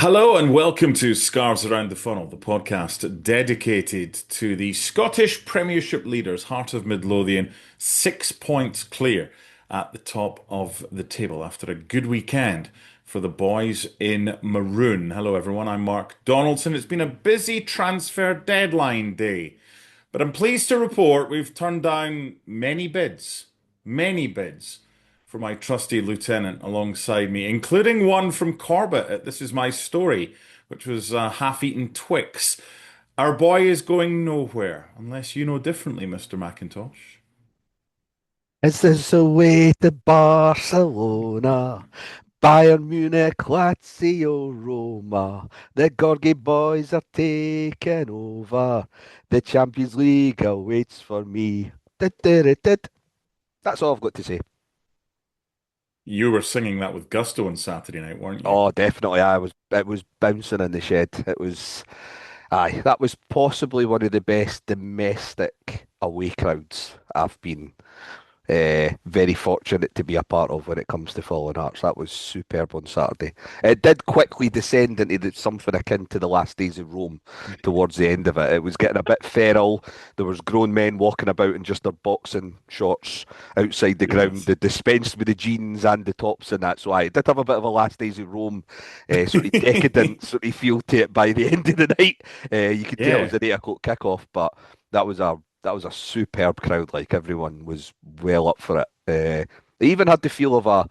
Hello and welcome to Scarves Around the Funnel, the podcast dedicated to the Scottish Premiership leaders, Heart of Midlothian, 6 points clear at the top of the table after a good weekend for the boys in maroon. Hello everyone, I'm Mark Donaldson. It's been a busy transfer deadline day, but I'm pleased to report we've turned down many bids for my trusty lieutenant alongside me, including one from Corbett at This Is My Story, which was a half-eaten Twix. Our boy is going nowhere, unless you know differently, Mr. McIntosh. Is this the way to Barcelona? Bayern Munich, Lazio, Roma. The Gorgie boys are taking over. The Champions League awaits for me. Dit. That's all I've got to say. You were singing that with gusto on Saturday night, weren't you? Oh, definitely. It was bouncing in the shed. That was possibly one of the best domestic away crowds I've been very fortunate to be a part of when it comes to Fallen Arts. That was superb on Saturday. It did quickly descend into something akin to the last days of Rome towards the end of it. It was getting a bit feral. There was grown men walking about in just their boxing shorts outside the ground. Yes. They dispensed with the jeans and the tops and that. So I did have a bit of a last days of Rome sort of decadent sort of feel to it by the end of the night. You could tell it was Yeah. an 8 o'clock kickoff, but that was a superb crowd. Like everyone was well up for it. They even had the feel of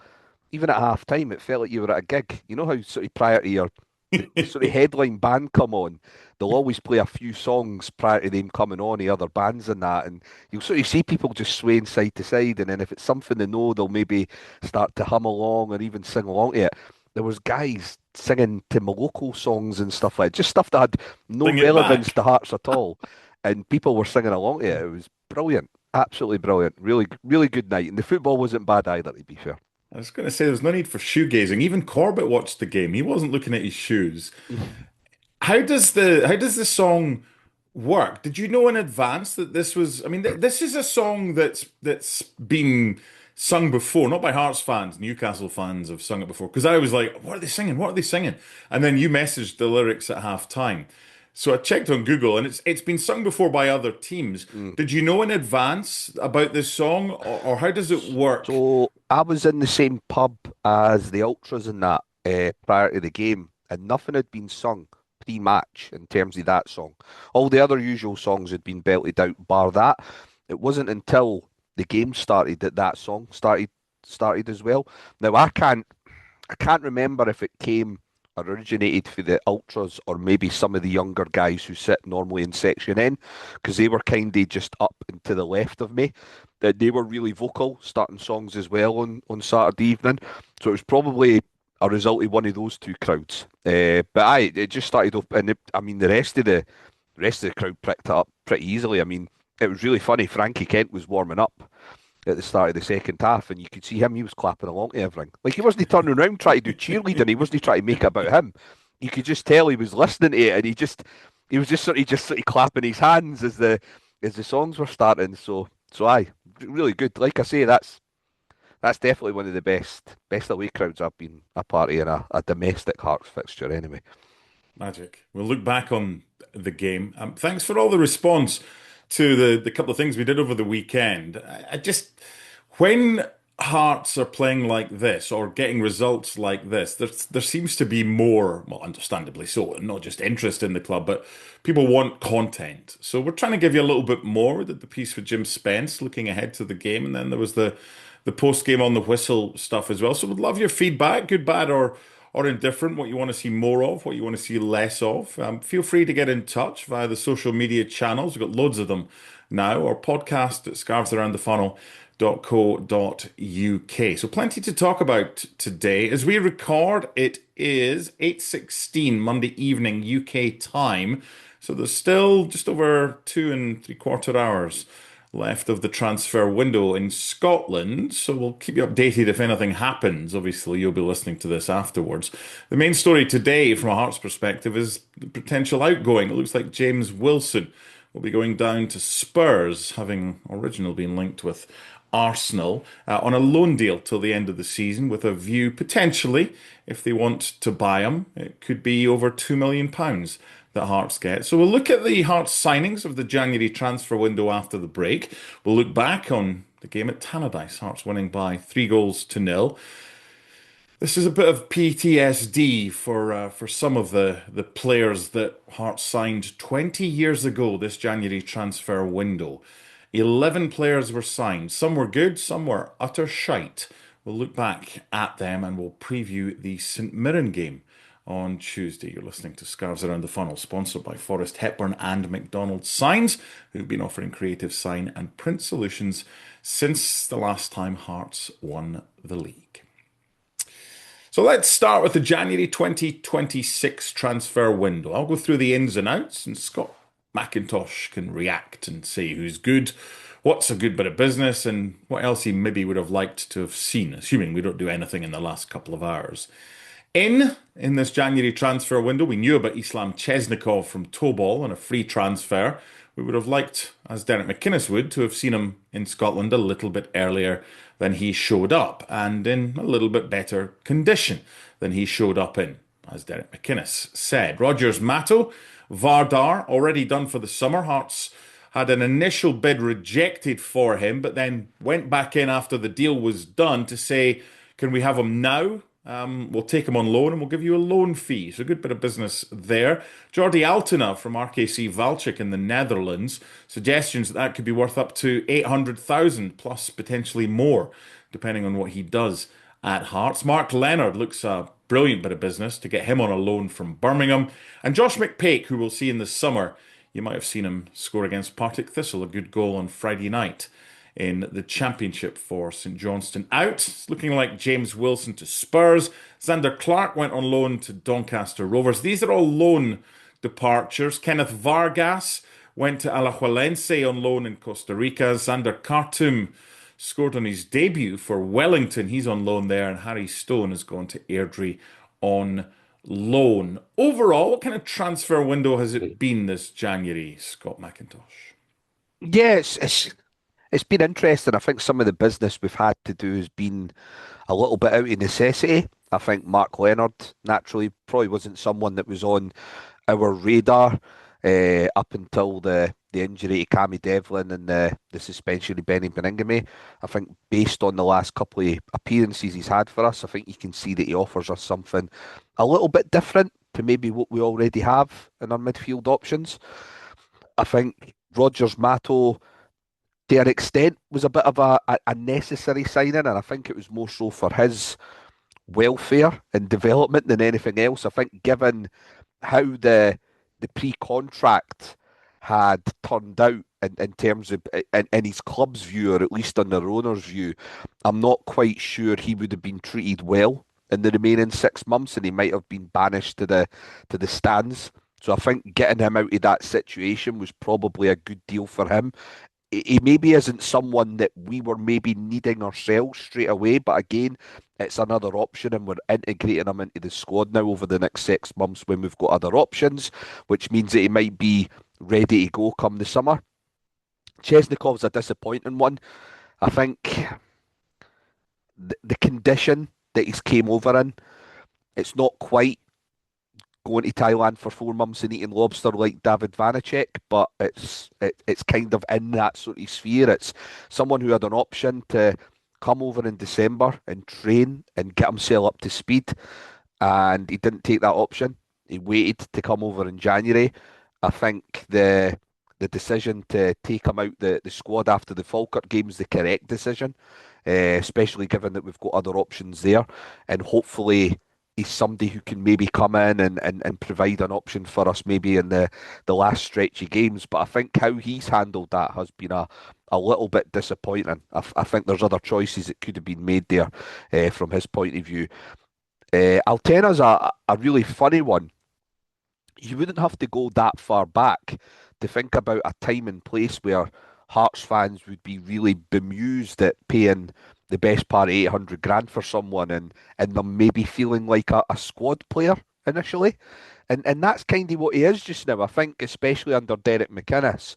even at half time, it felt like you were at a gig. You know how sort of prior to the sort of headline band come on, they'll always play a few songs prior to them coming on, the other bands and that, and you'll sort of see people just swaying side to side, and then if it's something they know, they'll maybe start to hum along or even sing along to it. There was guys singing to Moloko songs and stuff like just stuff that had no Sing it relevance back. to Hearts at all, and people were singing along to it. It was brilliant, absolutely brilliant. Really good night, and the football wasn't bad either, to be fair. I was going to say there's no need for shoegazing. Even Corbett watched the game. He wasn't looking at his shoes. How does the song work? Did you know in advance that this was? I mean, this is a song that's been sung before, not by Hearts fans. Newcastle fans have sung it before. Because I was like, "What are they singing? What are they singing?" And then you messaged the lyrics at half time. So I checked on Google, and it's been sung before by other teams. Mm. Did you know in advance about this song, or how does it work? So I was in the same pub as the ultras in that prior to the game, and nothing had been sung pre-match in terms of that song. All the other usual songs had been belted out, bar that. It wasn't until the game started that that song started as well. Now I can't remember if it came originated for the ultras or maybe some of the younger guys who sit normally in section N because they were kind of just up and to the left of me. That they were really vocal, starting songs as well on Saturday evening. So it was probably a result of one of those two crowds. But it just started up, and I mean the rest of the crowd picked it up pretty easily. I mean, it was really funny. Frankie Kent was warming up at the start of the second half, and you could see him. He was clapping along to everything. Like he wasn't turning around trying to do cheerleading. He wasn't trying to make it about him. You could just tell he was listening to it, and he was just sort of clapping his hands as the songs were starting. So really good. Like I say, that's definitely one of the best away crowds I've been a part of in a domestic Hearts fixture. Anyway. Magic. We'll look back on the game. Thanks for all the response to the couple of things we did over the weekend. I just, when Hearts are playing like this or getting results like this, there seems to be more, well, understandably so, and not just interest in the club, but people want content. So we're trying to give you a little bit more. We did the piece with Jim Spence looking ahead to the game, and then there was the post game on the whistle stuff as well. So we'd love your feedback, good, bad, or indifferent, what you want to see more of, what you want to see less of. Feel free to get in touch via the social media channels. We've got loads of them now, or podcast at scarvesaroundthefunnel.co.uk. So plenty to talk about today. As we record, it is 8:16 Monday evening UK time. So there's still just over 2 and 3/4 hours left of the transfer window in Scotland. So we'll keep you updated if anything happens. Obviously, you'll be listening to this afterwards. The main story today, from a Hearts perspective, is the potential outgoing. It looks like James Wilson will be going down to Spurs, having originally been linked with Arsenal on a loan deal till the end of the season with a view potentially, if they want to buy him, it could be over £2 million that Hearts get. So we'll look at the Hearts signings of the January transfer window after the break. We'll look back on the game at Tannadice, Hearts winning by 3 goals to 0. This is a bit of PTSD for some of the players that Hearts signed 20 years ago this January transfer window. 11 players were signed. Some were good, some were utter shite. We'll look back at them and we'll preview the St Mirren game on Tuesday. You're listening to Scarves Around the Funnel, sponsored by Forrest Hepburn and McDonald's Signs, who've been offering creative sign and print solutions since the last time Hearts won the league. So let's start with the January 2026 transfer window. I'll go through the ins and outs, and Scott McIntosh can react and say who's good, what's a good bit of business, and what else he maybe would have liked to have seen, assuming we don't do anything in the last couple of hours. In this January transfer window, we knew about Islam Chesnikov from Tobol on a free transfer. We would have liked, as Derek McInnes would, to have seen him in Scotland a little bit earlier than he showed up, and in a little bit better condition than he showed up in, as Derek McInnes said. Rogers Mato, Vardar, already done for the summer. Hearts had an initial bid rejected for him, but then went back in after the deal was done to say, can we have him now? We'll take him on loan and we'll give you a loan fee. So a good bit of business there. Jordi Altena from RKC Valchik in the Netherlands. Suggestions that that could be worth up to 800,000 plus potentially more, depending on what he does at Hearts. Mark Leonard looks a brilliant bit of business to get him on a loan from Birmingham. And Josh McPake, who we'll see in the summer. You might have seen him score against Partick Thistle, a good goal on Friday night in the Championship for St Johnstone. Out, it's looking like James Wilson to Spurs. Xander Clark went on loan to Doncaster Rovers. These are all loan departures. Kenneth Vargas went to Alajuelense on loan in Costa Rica. Xander Khartoum scored on his debut for Wellington. He's on loan there. And Harry Stone has gone to Airdrie on loan. Overall, what kind of transfer window has it been this January, Scott McIntosh? It's been interesting. I think some of the business we've had to do has been a little bit out of necessity. I think Mark Leonard naturally probably wasn't someone that was on our radar up until the injury to Cammy Devlin and the suspension of Benny Beningame. I think based on the last couple of appearances he's had for us, I think you can see that he offers us something a little bit different to maybe what we already have in our midfield options. I think Rogers Mato, to an extent, was a bit of a necessary signing, and I think it was more so for his welfare and development than anything else. I think given how the pre-contract had turned out in terms of in his club's view, or at least in their owner's view, I'm not quite sure he would have been treated well in the remaining 6 months, and he might have been banished to the stands. So I think getting him out of that situation was probably a good deal for him. He maybe isn't someone that we were maybe needing ourselves straight away, but again, it's another option, and we're integrating him into the squad now over the next 6 months when we've got other options, which means that he might be ready to go come the summer. Chesnikov's a disappointing one. I think the condition that he's came over in, it's not quite going to Thailand for 4 months and eating lobster like David Vanacek, but it's kind of in that sort of sphere. It's someone who had an option to come over in December and train and get himself up to speed, and he didn't take that option. He waited to come over in January. I think the decision to take him out the squad after the Falkirk game is the correct decision, especially given that we've got other options there, and hopefully he's somebody who can maybe come in and provide an option for us maybe in the last stretch of games. But I think how he's handled that has been a little bit disappointing. I think there's other choices that could have been made there from his point of view. Altena's a really funny one. You wouldn't have to go that far back to think about a time and place where Hearts fans would be really bemused at paying the best part of 800 grand for someone and them maybe feeling like a squad player initially. And that's kind of what he is just now. I think, especially under Derek McInnes,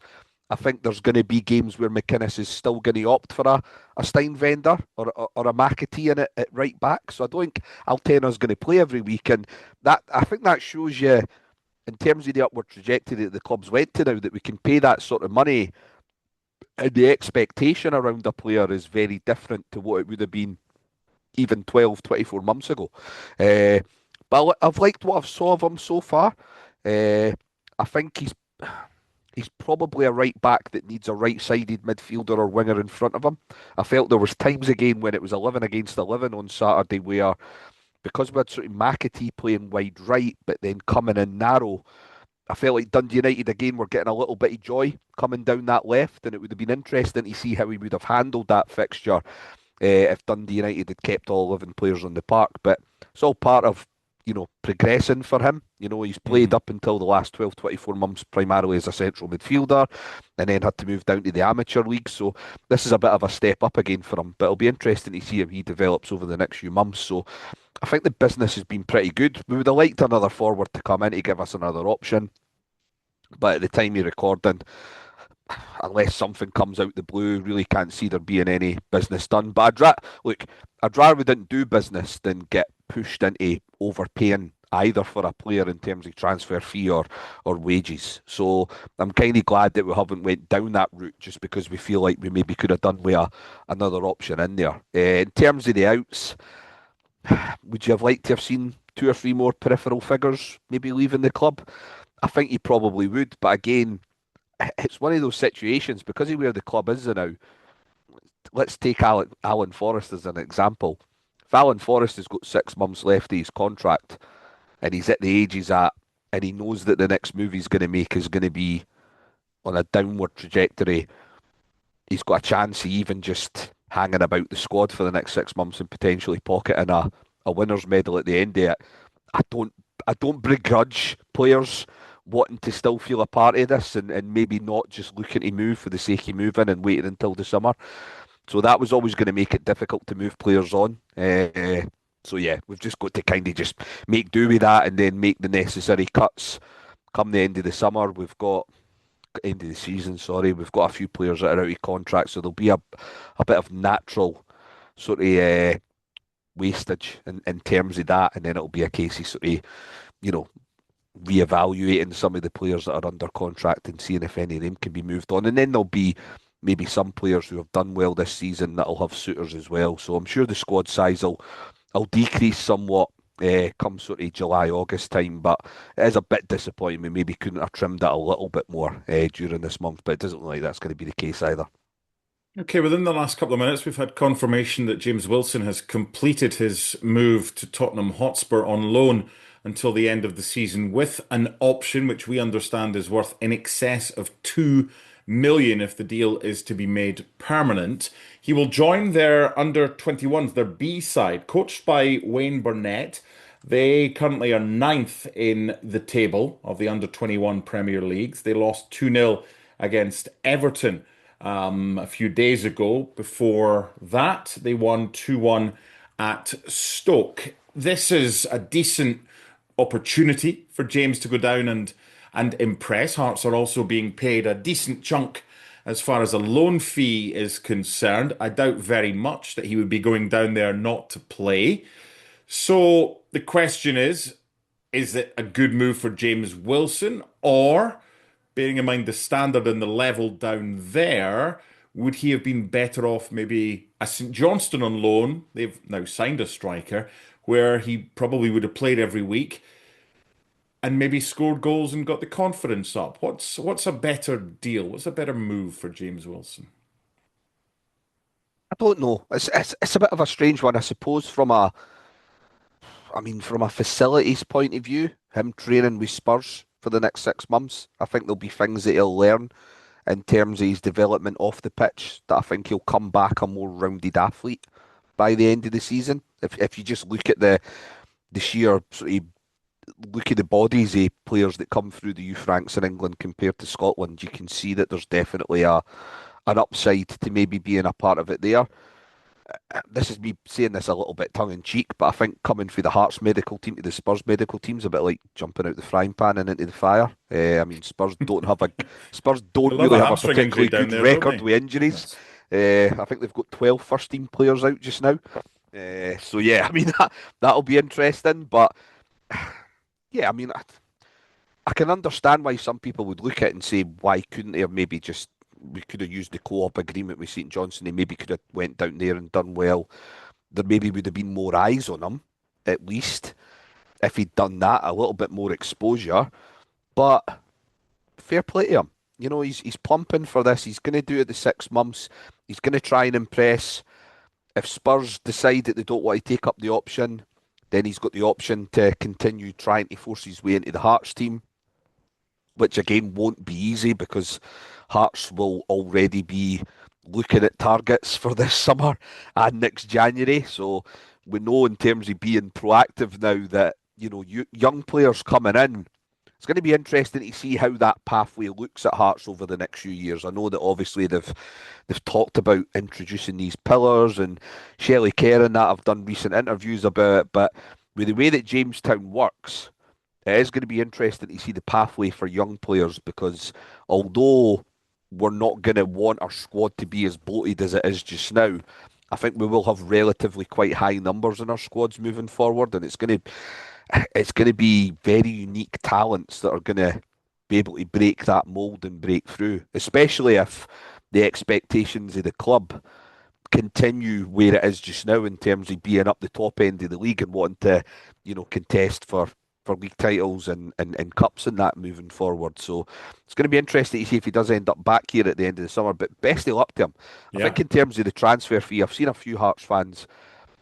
I think there's going to be games where McInnes is still going to opt for a Steinvender or a McAtee in it at right back. So I don't think Alterna's going to play every week, and that I think that shows you in terms of the upward trajectory that the clubs went to now that we can pay that sort of money, and the expectation around a player is very different to what it would have been even 12, 24 months ago. Uh, but I've liked what I've saw of him so far. Uh, I think he's probably a right back that needs a right-sided midfielder or winger in front of him. I felt there was times again when it was 11 against 11 on Saturday where because we had sort of McAtee playing wide right but then coming in narrow, I felt like Dundee United again were getting a little bit of joy coming down that left, and it would have been interesting to see how he would have handled that fixture if Dundee United had kept all 11 players on the park. But it's all part of, progressing for him. He's played Hmm. up until the last 12, 24 months primarily as a central midfielder and then had to move down to the amateur league. So this is a bit of a step up again for him, but it'll be interesting to see how he develops over the next few months. So I think the business has been pretty good. We would have liked another forward to come in to give us another option. But at the time you're recording, unless something comes out the blue, really can't see there being any business done. But I'd rather we didn't do business than get pushed into overpaying either for a player in terms of transfer fee or wages. So I'm kind of glad that we haven't went down that route just because we feel like we maybe could have done with another option in there. In terms of the outs, would you have liked to have seen two or three more peripheral figures maybe leaving the club? I think you probably would, but again, it's one of those situations because of where the club is now. Let's take Alan Forrest as an example. If Alan Forrest has got 6 months left of his contract and he's at the age he's at, and he knows that the next move he's going to make is going to be on a downward trajectory, he's got a chance of even just hanging about the squad for the next 6 months and potentially pocketing a winner's medal at the end of it. I don't I don't begrudge players wanting to still feel a part of this and maybe not just looking to move for the sake of moving and waiting until the summer. So that was always going to make it difficult to move players on. So yeah, we've just got to kind of just make do with that and then make the necessary cuts come the end of the summer. We've got end of the season, sorry, we've got a few players that are out of contract, so there'll be a bit of natural sort of wastage in terms of that, and then it'll be a case of sort of you know reevaluating some of the players that are under contract and seeing if any of them can be moved on, and then there'll be maybe some players who have done well this season that'll have suitors as well. So I'm sure the squad size will decrease somewhat. Come sort of July, August time, but it is a bit disappointing. We maybe couldn't have trimmed it a little bit more during this month, but it doesn't look like that's going to be the case either. Okay, within the last couple of minutes, we've had confirmation that James Wilson has completed his move to Tottenham Hotspur on loan until the end of the season with an option which we understand is worth in excess of 2 million if the deal is to be made permanent. He will join their under 21s, their B side, coached by Wayne Burnett. They currently are ninth in the table of the under 21 Premier Leagues. They lost 2-0 against Everton a few days ago. Before that, they won 2-1 at Stoke. This is a decent opportunity for James to go down and impress. Hearts are also being paid a decent chunk as far as a loan fee is concerned. I doubt very much that he would be going down there not to play. So the question is it a good move for James Wilson, or bearing in mind the standard and the level down there, would he have been better off maybe a St Johnstone on loan? They've now signed a striker where he probably would have played every week and maybe scored goals and got the confidence up. What's a better deal? What's a better move for James Wilson? I don't know. It's a bit of a strange one, I suppose, from a facilities point of view. Him training with Spurs for the next 6 months, I think there'll be things that he'll learn in terms of his development off the pitch that I think he'll come back a more rounded athlete by the end of the season. If you just look at the sheer sort of look at the bodies of players that come through the youth ranks in England compared to Scotland, you can see that there's definitely a an upside to maybe being a part of it there. This is me saying this a little bit tongue in cheek, but I think coming through the Hearts medical team to the Spurs medical team's a bit like jumping out the frying pan and into the fire. I mean, Spurs They don't love really a have a hamstring injury particularly down good there, don't record they? with injuries. Yes. I think they've got 12 first team players out just now. So yeah, I mean that'll be interesting. But yeah, I mean I can understand why some people would look at it and say, why couldn't they have maybe just we could have used the co-op agreement with St Johnson. They maybe could have went down there and done well. There maybe would have been more eyes on him, at least, if he'd done that, a little bit more exposure. But fair play to him. You know, he's plumping for this. He's going to do it the 6 months. He's going to try and impress. If Spurs decide that they don't want to take up the option, then he's got the option to continue trying to force his way into the Hearts team, which again won't be easy because Hearts will already be looking at targets for this summer and next January. So we know in terms of being proactive now that, you know, young players coming in, it's going to be interesting to see how that pathway looks at Hearts over the next few years. I know that obviously they've talked about introducing these pillars, and Shelley Kerr and that have done recent interviews about it, but with the way that Jamestown works, it is going to be interesting to see the pathway for young players because although we're not going to want our squad to be as bloated as it is just now, I think we will have relatively quite high numbers in our squads moving forward, and it's going to be very unique talents that are going to be able to break that mold and break through, especially if the expectations of the club continue where it is just now in terms of being up the top end of the league and wanting to, you know, contest for league titles and cups and that moving forward. So it's going to be interesting to see if he does end up back here at the end of the summer. But best of luck to him. I think Yeah. in terms of the transfer fee, I've seen a few Hearts fans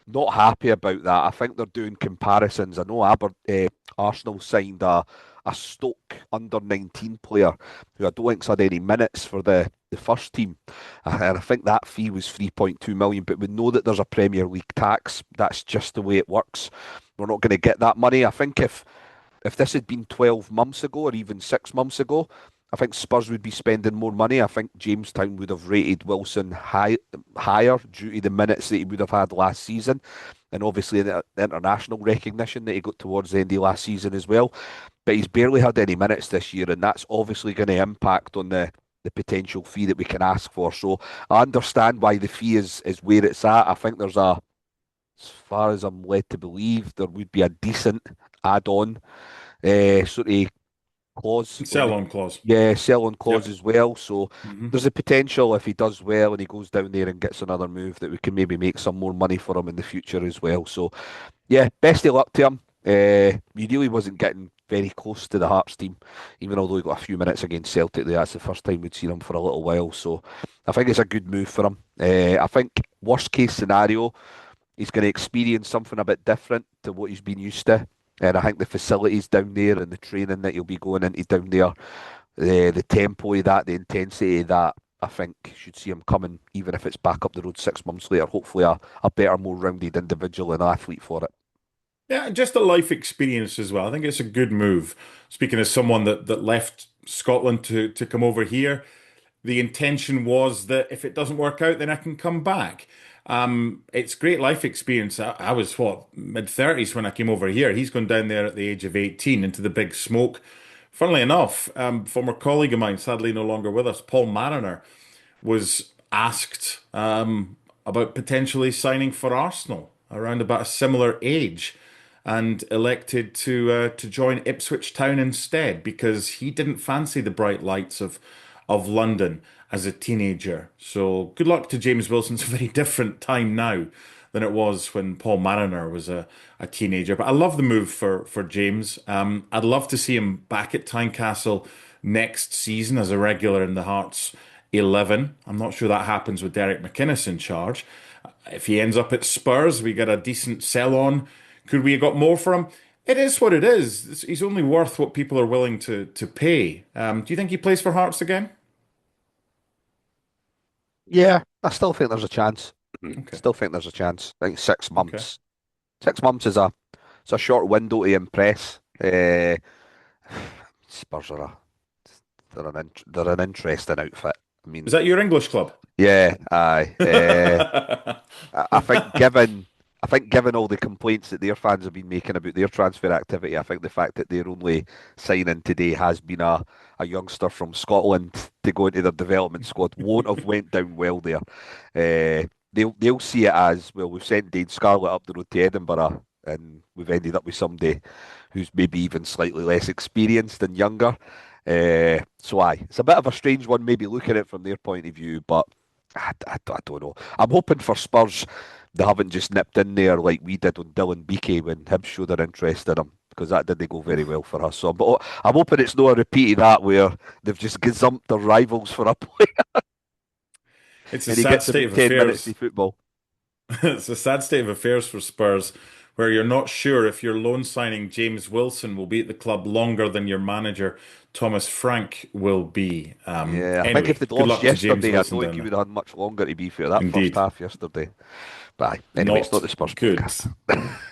not happy about that. I think they're doing comparisons. I know Arsenal signed a Stoke under 19 player who I don't think's had any minutes for the first team. And I think that fee was 3.2 million. But we know that there's a Premier League tax. That's just the way it works. We're not going to get that money. I think if this had been 12 months ago or even 6 months ago, I think Spurs would be spending more money. I think Jamestown would have rated Wilson higher due to the minutes that he would have had last season, and obviously the international recognition that he got towards the end of last season as well. But he's barely had any minutes this year, and that's obviously going to impact on the potential fee that we can ask for. So I understand why the fee is where it's at. I think as far as I'm led to believe, there would be a decent add-on sort of clause on Sell the on clause. sell-on clause Yep. as well. So Hmm. there's a potential if he does well and he goes down there and gets another move that we can maybe make some more money for him in the future as well. So yeah, best of luck to him. He really wasn't getting very close to the Hearts team, even although he got a few minutes against Celtic there. That's the first time we'd seen him for a little while. So I think it's a good move for him. I think worst case scenario, he's going to experience something a bit different to what he's been used to. And I think the facilities down there and the training that he'll be going into down there, the tempo of that, the intensity of that, I think should see him coming, even if it's back up the road 6 months later. Hopefully, a better, more rounded individual and athlete for it. Yeah, just a life experience as well. I think it's a good move. Speaking as someone that left Scotland to come over here, the intention was that if it doesn't work out, then I can come back. It's great life experience. I was what, mid-30s when I came over here. He's gone down there at the age of 18 into the big smoke. Funnily enough, former colleague of mine, sadly no longer with us, Paul Mariner, was asked about potentially signing for Arsenal around about a similar age, and elected to join Ipswich Town instead because he didn't fancy the bright lights of London as a teenager. So good luck to James Wilson. It's a very different time now than it was when Paul Mariner was a teenager. But I love the move for James. I'd love to see him back at Tynecastle next season as a regular in the Hearts 11. I'm not sure that happens with Derek McInnes in charge. If he ends up at Spurs, we get a decent sell on. Could we have got more for him? It is what it is. He's only worth what people are willing to pay. Do you think he plays for Hearts again? Yeah, I still think there's a chance. Okay. Still think there's a chance. I think six Okay. months. 6 months is a short window to impress. Spurs are they're an interesting outfit. I Is mean, that your English club? Yeah, aye. I think given all the complaints that their fans have been making about their transfer activity, I think the fact that their only signing today has been a youngster from Scotland to go into their development squad won't have went down well there. They'll see it as, well, we've sent Dane Scarlett up the road to Edinburgh and we've ended up with somebody who's maybe even slightly less experienced and younger. So aye, it's a bit of a strange one, maybe looking at it from their point of view, but I don't know. I'm hoping for Spurs they haven't just nipped in there like we did on Dylan Beakey when Hibs showed their interest in him, because that didn't go very well for us. So I'm hoping it's not a repeat of that where they've just gazumped their rivals for a player It's a and he sad gets state about of 10 minutes affairs. of football. It's a sad state of affairs for Spurs, where you're not sure if your loan signing James Wilson will be at the club longer than your manager Thomas Frank will be. Yeah, I think if Anyway, they'd good lost luck to James yesterday, I Wilson don't think down he there. would have had much longer to be fair. That first Indeed, half yesterday. But aye, anyway, it's not not the Spurs good. podcast.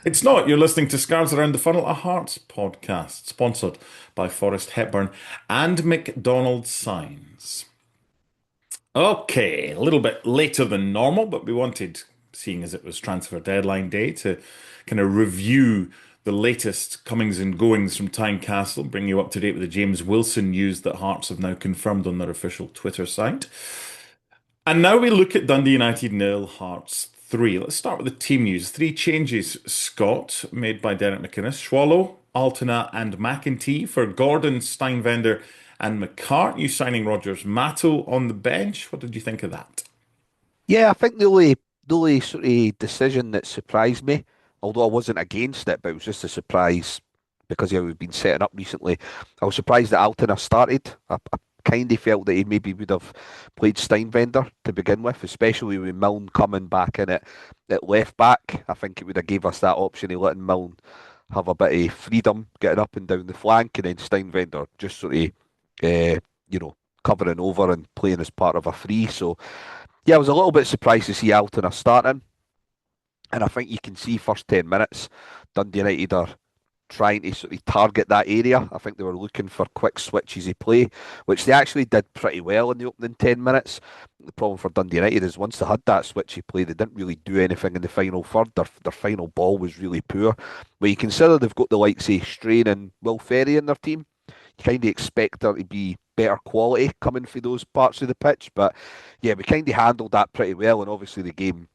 It's not. You're listening to Scarves Around the Funnel, a Hearts podcast, sponsored by Forrest Hepburn and McDonald's Signs. Okay, a little bit later than normal, but we wanted, seeing as it was transfer deadline day, to kind of review the latest comings and goings from Tynecastle, bring you up to date with the James Wilson news that Hearts have now confirmed on their official Twitter site. And now we look at Dundee United nil, Hearts 3. Let's start with the team news. Three changes, Scott, made by Derek McInnes, Swallow, Altena, and McEntee for Gordon, Steinvender, and McCart. New signing Rogers Matto on the bench. What did you think of that? Yeah, I think the only sort of decision that surprised me, although I wasn't against it, but it was just a surprise because yeah, we've been setting up recently. I was surprised that Altona started. I kind of felt that he maybe would have played Steinvender to begin with, especially with Milne coming back in at left back. I think it would have gave us that option of letting Milne have a bit of freedom getting up and down the flank, and then Steinvender just sort of, covering over and playing as part of a free. So yeah, I was a little bit surprised to see Altona starting, and I think you can see first 10 minutes, Dundee United are trying to sort of target that area. I think they were looking for quick switches of play, which they actually did pretty well in the opening 10 minutes. The problem for Dundee United is once they had that switchy play, they didn't really do anything in the final third. Their final ball was really poor. But you consider they've got the likes of Strain and Will Ferry in their team, you kind of expect there to be better quality coming for those parts of the pitch. But yeah, we kind of handled that pretty well, and obviously the game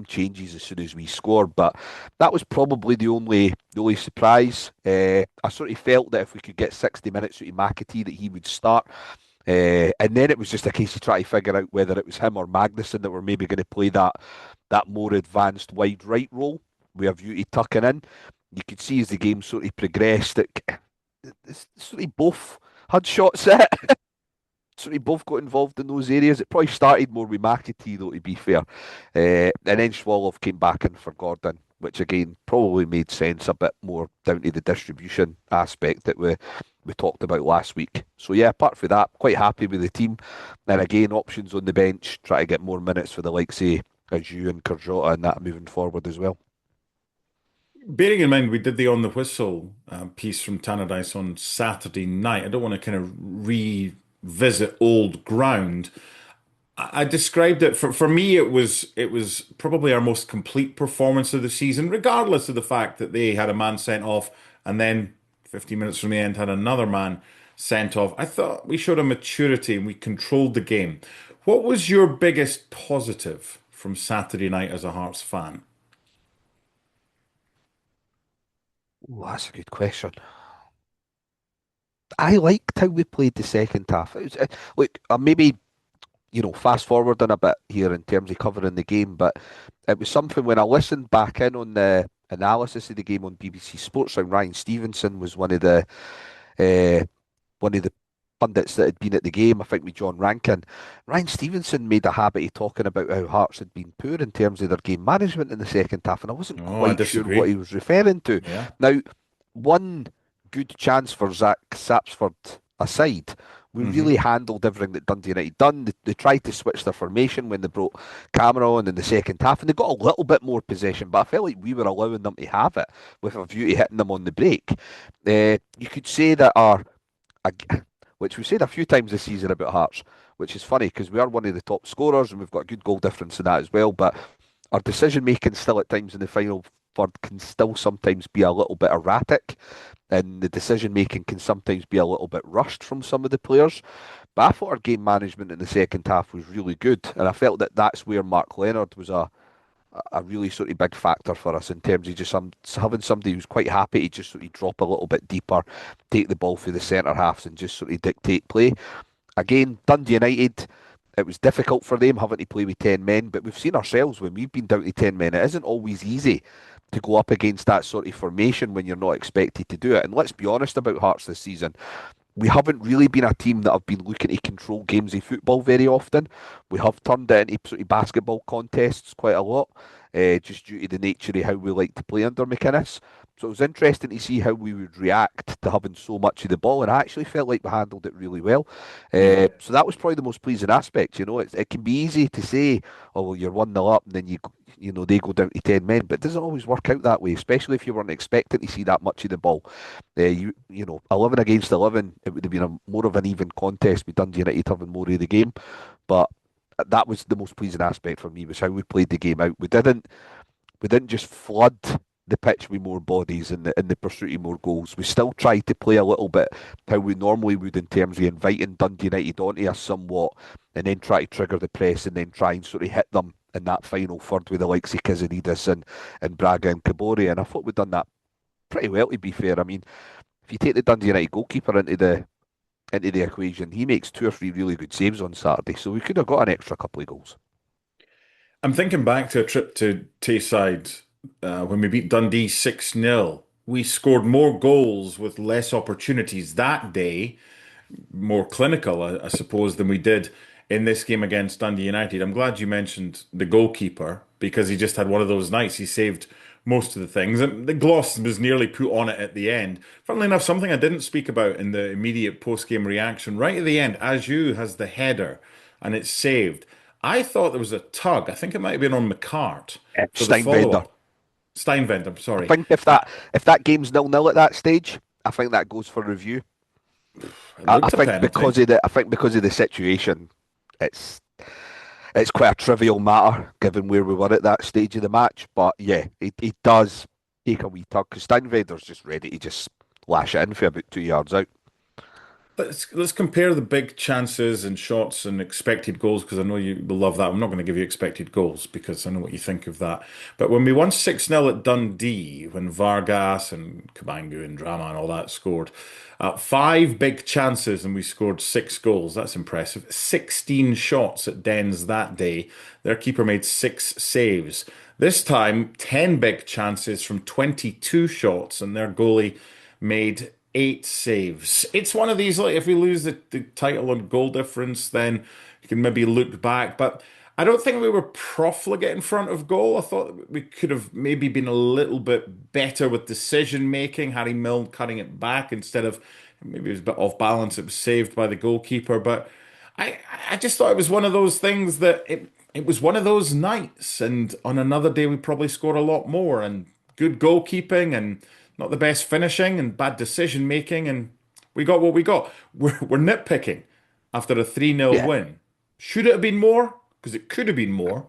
changes as soon as we score. But that was probably the only surprise. I sort of felt that if we could get 60 minutes out of McAtee, that he would start. And then it was just a case of trying to figure out whether it was him or Magnuson that were maybe going to play that more advanced wide right role with a view to tucking in. You could see as the game sort of progressed that sort of both had shots at it. Sort of both got involved in those areas. It probably started more with McAtee, though, to be fair. And then Swallow came back in for Gordon, which again probably made sense a bit more down to the distribution aspect that we talked about last week. So yeah, apart from that, quite happy with the team. And again, options on the bench, try to get more minutes for the likes of Aju and Kurjota and that moving forward as well. Bearing in mind, we did the On the Whistle piece from Tannadice on Saturday night. I don't want to kind of revisit old ground. I described it for me. It was probably our most complete performance of the season, regardless of the fact that they had a man sent off and then 15 minutes from the end had another man sent off. I thought we showed a maturity and we controlled the game. What was your biggest positive from Saturday night as a Hearts fan? Oh, that's a good question. I liked how we played the second half. It was, look, maybe fast forwarding a bit here in terms of covering the game, but it was something when I listened back in on the analysis of the game on BBC Sports. Like Ryan Stevenson was uh, one of the pundits that had been at the game. I think with John Rankin, Ryan Stevenson made a habit of talking about how Hearts had been poor in terms of their game management in the second half, and I wasn't Oh, I quite sure what disagree. he was referring to. Yeah. Now, one good chance for Zach Sapsford aside, we really Hmm. handled everything that Dundee United done. They tried to switch their formation when they brought Cameron in the second half, and they got a little bit more possession, but I felt like we were allowing them to have it with a view to hitting them on the break. You could say that which we've said a few times this season about Hearts, which is funny because we are one of the top scorers and we've got a good goal difference in that as well. But our decision making still at times in the final third can still sometimes be a little bit erratic, and the decision making can sometimes be a little bit rushed from some of the players. But I thought our game management in the second half was really good, and I felt that that's where Mark Leonard was a really sort of big factor for us in terms of just having somebody who's quite happy to just sort of drop a little bit deeper, take the ball through the centre halves and just sort of dictate play. Again, Dundee United, it was difficult for them having to play with 10 men, but we've seen ourselves when we've been down to 10 men, it isn't always easy to go up against that sort of formation when you're not expected to do it. And let's be honest about Hearts this season. We haven't really been a team that have been looking to control games of football very often. We have turned it into sort of basketball contests quite a lot, just due to the nature of how we like to play under McInnes. So it was interesting to see how we would react to having so much of the ball, and I actually felt like we handled it really well. Yeah. So that was probably the most pleasing aspect. It can be easy to say, "Oh, well, you're 1-0 up," and then they go down to 10 men, but it doesn't always work out that way, especially if you weren't expecting to see that much of the ball. 11 against 11, it would have been more of an even contest with Dundee United having more of the game, but that was the most pleasing aspect for me, was how we played the game out. We didn't just flood the pitch with more bodies in the pursuit of more goals. We still tried to play a little bit how we normally would in terms of inviting Dundee United onto us somewhat, and then try to trigger the press and then try and sort of hit them in that final third with the likes of Kazanidis and Braga and Kabori. And I thought we'd done that pretty well, to be fair. I mean, if you take the Dundee United goalkeeper into the equation, he makes 2 or 3 really good saves on Saturday, so we could have got an extra couple of goals. I'm thinking back to a trip to Tayside when we beat Dundee 6-0. We scored more goals with less opportunities that day, more clinical, I suppose, than we did in this game against Dundee United. I'm glad you mentioned the goalkeeper because he just had one of those nights. He saved most of the things. And the gloss was nearly put on it at the end. Funnily enough, something I didn't speak about in the immediate post-game reaction, right at the end, Aju has the header and it's saved. I thought there was a tug. I think it might have been on McCart for the Steinbender. follow-up. Steinvent, I'm I sorry. think if that game's 0-0 at that stage, I think that goes for review. It I looked a think penalty. because of the situation, it's it's quite a trivial matter given where we were at that stage of the match. But yeah, he does take a wee tug because Steinvender's just ready to just lash it in for about 2 yards out. Let's compare the big chances and shots and expected goals because I know you will love that. I'm not going to give you expected goals because I know what you think of that. But when we won 6-0 at Dundee, when Vargas and Kabangu and Drama and all that scored, 5 big chances and we scored 6 goals. That's impressive. 16 shots at Dens that day. Their keeper made 6 saves. This time, 10 big chances from 22 shots and their goalie made 8 saves. It's one of these, like, if we lose the title on goal difference, then you can maybe look back. But I don't think we were profligate in front of goal. I thought we could have maybe been a little bit better with decision making. Harry Milne cutting it back instead of maybe it was a bit off balance. It was saved by the goalkeeper. But I I just thought it was one of those things that it was one of those nights. And on another day, we probably scored a lot more and good goalkeeping and not the best finishing and bad decision making, and we got what we got. We're nitpicking after a 3-0 Yeah, win. Should it have been more? Because it could have been more.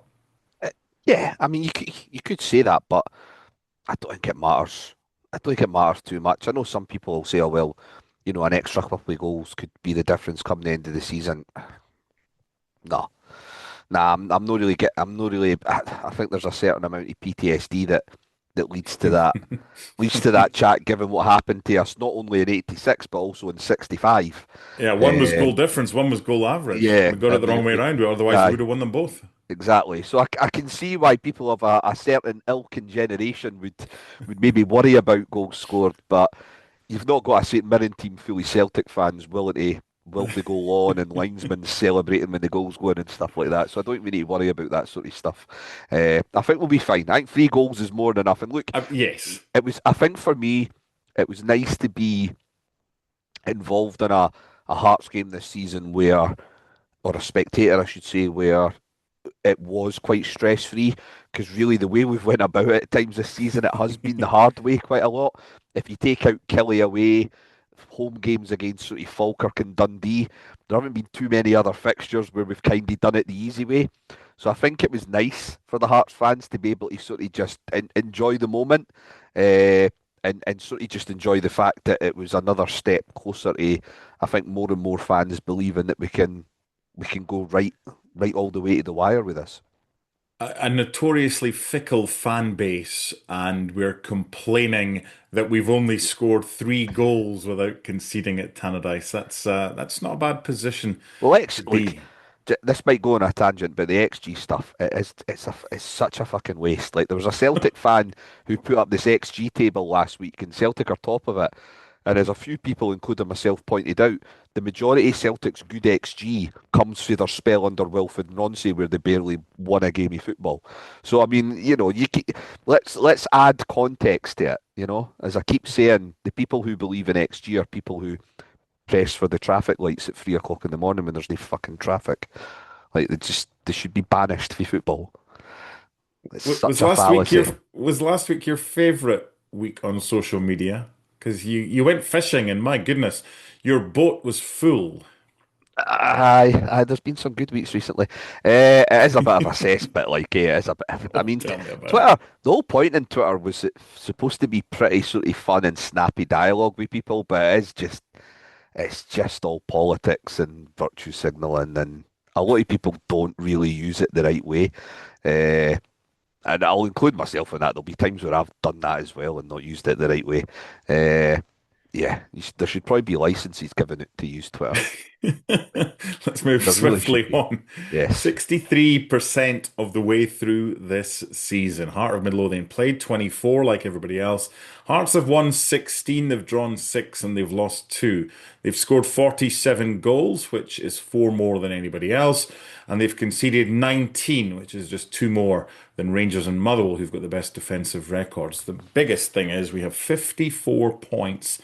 Uh, yeah. I mean, you could say that, but I don't think it matters. I don't think it matters too much. I know some people will say, "Oh well, an extra couple of goals could be the difference come the end of the season." No, nah. I'm not really get. I'm not really. I think there's a certain amount of PTSD that leads to that chat, given what happened to us not only in '86 but also in '65. Yeah, one was goal Um, difference, one was goal average. yeah, We got it and the wrong way around. Otherwise, we would have won them both. exactly. So I can see why people of a certain ilk and generation would maybe worry about goals scored, but you've not got a St Mirren team full of Celtic fans willing to will the goal on and linesmen celebrating when the goals go in and stuff like that. So I don't really need to worry about that sort of stuff. I think we'll be fine. I think 3 goals is more than enough. And look, Yes. it was. I think for me, it was nice to be involved in a Hearts game this season where, or a spectator, I should say, where it was quite stress free. Because really, the way we've went about it at times this season, it has been the hard way quite a lot. If you take out Killy away, home games against sort of Falkirk and Dundee. There haven't been too many other fixtures where we've kind of done it the easy way. So I think it was nice for the Hearts fans to be able to sort of just enjoy the moment, and sort of just enjoy the fact that it was another step closer to, I think, more and more fans believing that we can go right all the way to the wire with this. A notoriously fickle fan base, and we're complaining that we've only scored 3 goals without conceding at Tannadice. That's not a bad position Well, to look, be. this might go on a tangent, but the XG stuff it's such a fucking waste. Like there was a Celtic fan who put up this XG table last week, and Celtic are top of it. And as a few people, including myself, pointed out, the majority of Celtic's good XG comes through their spell under Wilfred Noncy, where they barely won a game of football. So I mean, let's add context to it. As I keep saying, the people who believe in XG are people who press for the traffic lights at 3 o'clock in the morning when there's no fucking traffic. Like they should be banished from football. It's such Was a last week your fallacy. was last week your favorite week on social media? Because you went fishing, and my goodness, your boat was full. Aye, there's been some good weeks recently. It is a bit of a cesspit, like it is a bit. I Oh, mean, tell me about it. Twitter. The whole point in Twitter was supposed to be pretty sort of fun and snappy dialogue with people, but it's just all politics and virtue signaling, and a lot of people don't really use it the right way. Uh, and I'll include myself in that. There'll be times where I've done that as well and not used it the right way. Uh, yeah, there should probably be licenses given it to use Twitter. Let's move There really should swiftly be. on. Yes. 63% of the way through this season. Heart of Midlothian played 24 like everybody else. Hearts have won 16, they've drawn 6, and they've lost 2. They've scored 47 goals, which is 4 more than anybody else, and they've conceded 19, which is just 2 more than Rangers and Motherwell, who've got the best defensive records. The biggest thing is we have 54 points.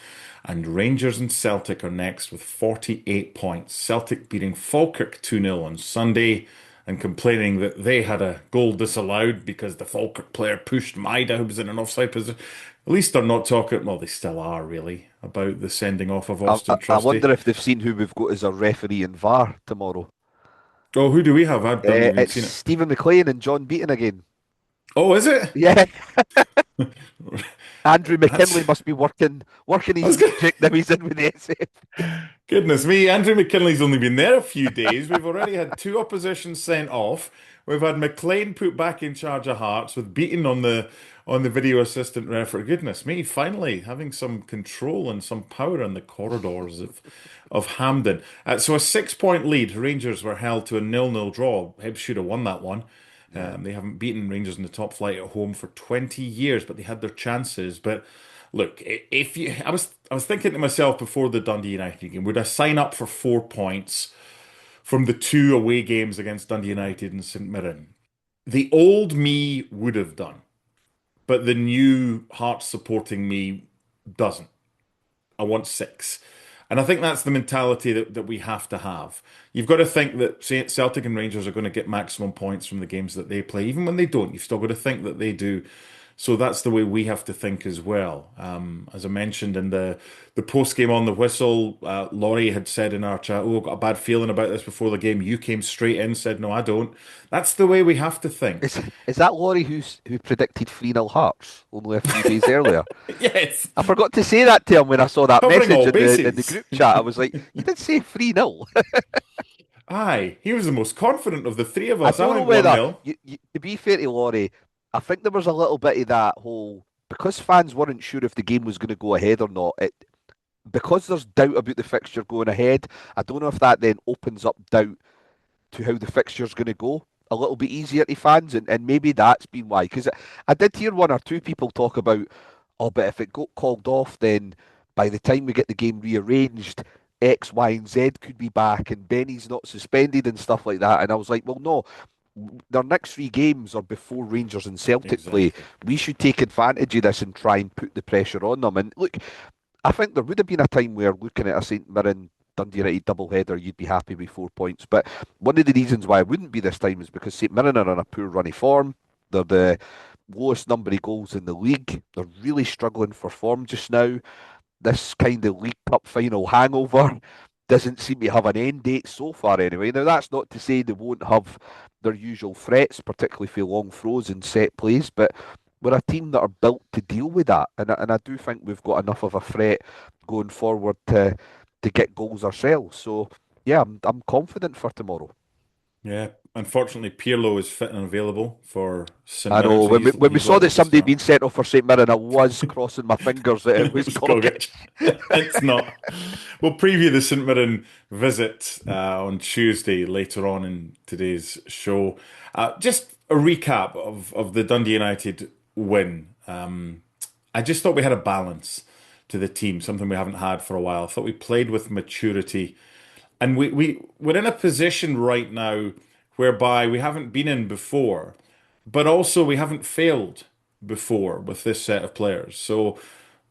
And Rangers and Celtic are next with 48 points. Celtic beating Falkirk 2-0 on Sunday and complaining that they had a goal disallowed because the Falkirk player pushed Maida, who was in an offside position. At least they're not talking, well, they still are really, about the sending off of I, I Austin I wonder Trusty. if they've seen who we've got as a referee in VAR tomorrow. Oh, who do we have? I don't even It's seen it. Stephen McLean and John Beaton again. Oh, is it? Yeah, Andrew That's. McKinley must be working I his was gonna. magic now he's in with the SF. Goodness me, Andrew McKinley's only been there a few days. We've already had 2 oppositions sent off. We've had McLean put back in charge of Hearts with beating on the video assistant referee. Goodness me, finally having some control and some power in the corridors of Hampden. So a 6 point lead. Rangers were held to a 0-0 draw. Hibs should have won that one. Yeah. They haven't beaten Rangers in the top flight at home for 20 years, but they had their chances. But look, if you, I was thinking to myself before the Dundee United game, would I sign up for 4 points from the 2 away games against Dundee United and St Mirren? The old me would have done, but the new heart supporting me doesn't. I want 6. And I think that's the mentality that we have to have. You've got to think that Celtic and Rangers are going to get maximum points from the games that they play. Even when they don't, you've still got to think that they do. So that's the way we have to think as well. As I mentioned in the post game on the whistle, Laurie had said in our chat, "Oh, I've got a bad feeling about this before the game." You came straight in, said, "No, I don't." That's the way we have to think. Is that Laurie who predicted 3-0 Hearts only a few days earlier? Yes, I forgot to say that to him when I saw that covering message all in the bases. group chat. I was like, you did say 3-0. Aye, he was the most confident of the three of I us. I don't know went whether, 1-0. to be fair to Laurie, I think there was a little bit of that whole, because fans weren't sure if the game was going to go ahead or not. Because there's doubt about the fixture going ahead, I don't know if that then opens up doubt to how the fixture's going to go a little bit easier to fans, and maybe that's been why. Because I did hear one or two people talk about, oh, but if it got called off, then by the time we get the game rearranged, X, Y, and Z could be back, and Benny's not suspended and stuff like that. And I was like, well, no, their next 3 games are before Rangers and Celtic play. Exactly. We should take advantage of this and try and put the pressure on them. And look, I think there would have been a time where looking at a St Mirren Dundee United double header, you'd be happy with 4 points. But one of the reasons why I wouldn't be this time is because St Mirren are on a poor runny form. They're the lowest number of goals in the league. They're really struggling for form just now. this kind of League Cup final hangover doesn't seem to have an end date so far anyway. Now that's not to say they won't have their usual threats, particularly for long throws and set plays, but we're a team that are built to deal with that, and I do think we've got enough of a threat going forward to get goals ourselves. So yeah, I'm confident for tomorrow. Yeah, unfortunately, Pirlo is fit and available for St I Mirren, know so when we he's saw likely that to somebody had start. been sent off for St Mirren, I was crossing my fingers that it It was was Gorgie. Gogic. It's not. We'll preview the St Mirren visit on Tuesday later on in today's show. Just a recap of the Dundee United win. I just thought we had a balance to the team, something we haven't had for a while. I thought we played with maturity. And we're in a position right now whereby we haven't been in before, but also we haven't failed before with this set of players. So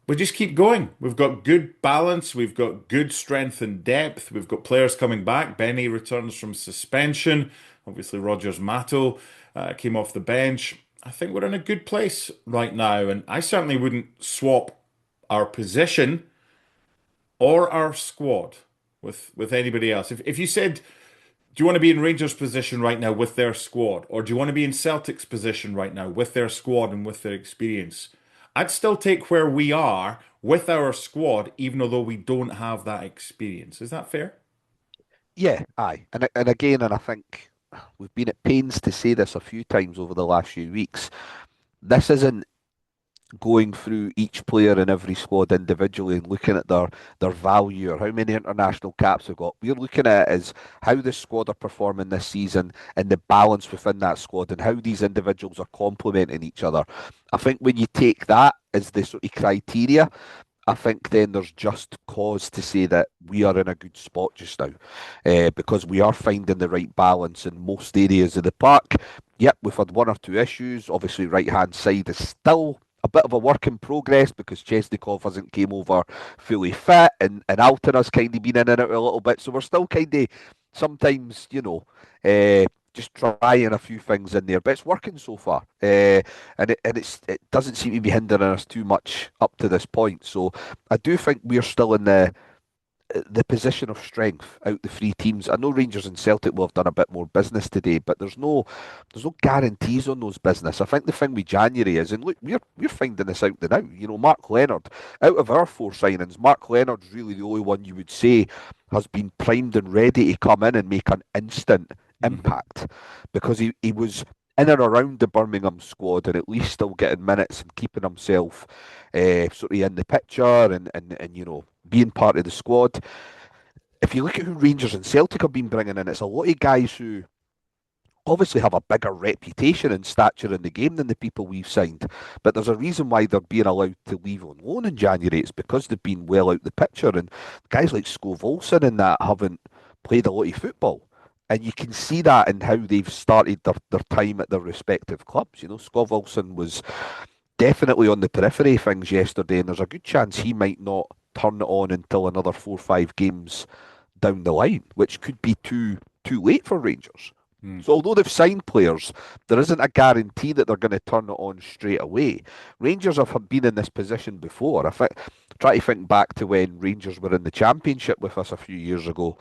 we just keep going. We've got good balance, we've got good strength and depth, we've got players coming back. Benny returns from suspension. Obviously, Rogers Mato came off the bench. I think we're in a good place right now, and I certainly wouldn't swap our position or our squad with anybody else. If you said, do you want to be in Rangers' position right now with their squad, or do you want to be in Celtic's position right now with their squad and with their experience? I'd still take where we are with our squad, even although we don't have that experience. Is that fair? Yeah, aye, and again, and I think we've been at pains to say this a few times over the last few weeks. This isn't going through each player in every squad individually and looking at their value or how many international caps we've got. We're looking at it as how the squad are performing this season and the balance within that squad and how these individuals are complementing each other. I think when you take that as the sort of criteria, I think then there's just cause to say that we are in a good spot just now, because we are finding the right balance in most areas of the park. Yep, we've had one or two issues. Obviously, right hand side is still a bit of a work in progress because Chesnikov hasn't came over fully fit, and Altina's kind of been in and out a little bit. So we're still kind of sometimes, just trying a few things in there, but it's working so far. It doesn't seem to be hindering us too much up to this point. So I do think we're still in the position of strength out the three teams. I know Rangers and Celtic will have done a bit more business today, but there's no guarantees on those business. I think the thing with January is, and look, we're finding this out now. You know, Mark Leonard, out of our four signings, Mark Leonard's really the only one you would say has been primed and ready to come in and make an instant Hmm. impact because he was in and around the Birmingham squad and at least still getting minutes and keeping himself sort of in the picture and being part of the squad. If you look at who Rangers and Celtic have been bringing in, it's a lot of guys who obviously have a bigger reputation and stature in the game than the people we've signed. But there's a reason why they're being allowed to leave on loan in January. It's because they've been well out the picture. And guys like Skov Olsen and that haven't played a lot of football. And you can see that in how they've started their time at their respective clubs. You know, Skov Olsen was definitely on the periphery of things yesterday, and there's a good chance he might not turn it on until another 4 or 5 games down the line, which could be too late for Rangers. So although they've signed players, there isn't a guarantee that they're going to turn it on straight away. Rangers have been in this position before. Try to think back to when Rangers were in the Championship with us a few years ago,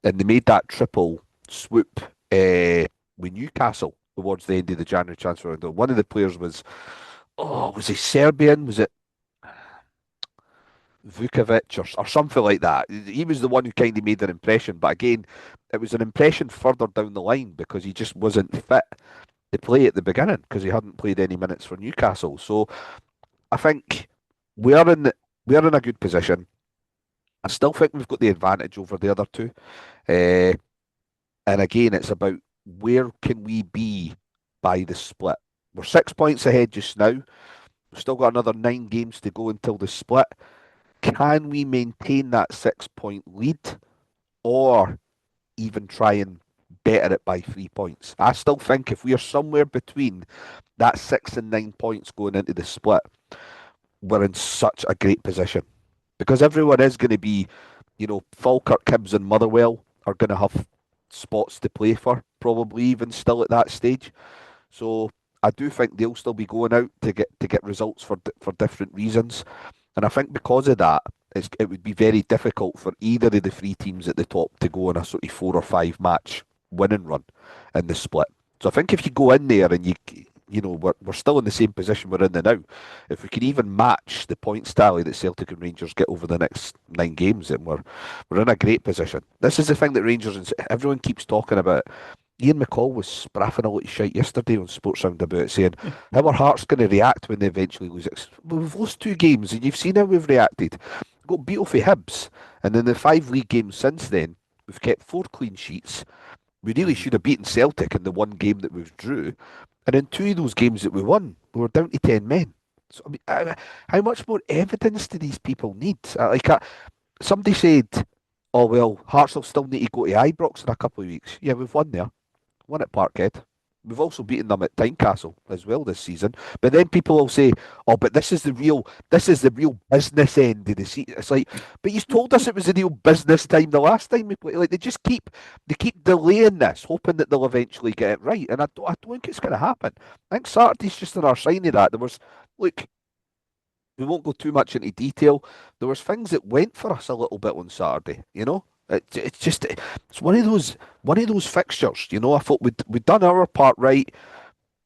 and they made that triple swoop with Newcastle towards the end of the January transfer window. One of the players was he Serbian? Was it Vukovic or something like that? He was the one who kind of made an impression, but again, it was an impression further down the line because he just wasn't fit to play at the beginning because he hadn't played any minutes for Newcastle. So I think we are in we are in a good position. I still think we've got the advantage over the other two. Uh, and again, it's about where can we be by the split. We're 6 points ahead just now. We've still got another 9 games to go until the split. Can we maintain that 6 point lead or even try and better it by 3 points? I still think if we are somewhere between that 6 and 9 points going into the split, we're in such a great position because everyone is going to be, Falkirk, Hibs, and Motherwell are going to have spots to play for, probably even still at that stage. So I do think they'll still be going out to get results for different reasons, and I think because of that. it would be very difficult for either of the three teams at the top to go on a sort of 4 or 5 match winning run in the split. So I think if you go in there and we're still in the same position we're in now. If we can even match the points tally that Celtic and Rangers get over the next 9 games, then we're in a great position. This is the thing that Rangers and everyone keeps talking about. Ian McCall was spraffing a lot of shite yesterday on Sportsound about saying how our Hearts going to react when they eventually lose it. Well, we've lost 2 games and you've seen how we've reacted. We got beat off Hibs, and in the 5 league games since then, we've kept 4 clean sheets. We really should have beaten Celtic in the 1 game that we drew, and in 2 of those games that we won, we were down to 10 men. So I mean, how much more evidence do these people need? Somebody said, "Oh well, Hearts will still need to go to Ibrox in a couple of weeks." Yeah, we've won there. Won at Parkhead. We've also beaten them at Tynecastle as well this season. But then people will say, "Oh, but this is the real business end of the season." It's like, but you told us it was the real business time the last time we played. Like they keep delaying this, hoping that they'll eventually get it right. And I don't think it's going to happen. I think Saturday's just another sign of that. Look, we won't go too much into detail. There was things that went for us a little bit on Saturday. It's one of those fixtures. I thought we'd done our part right,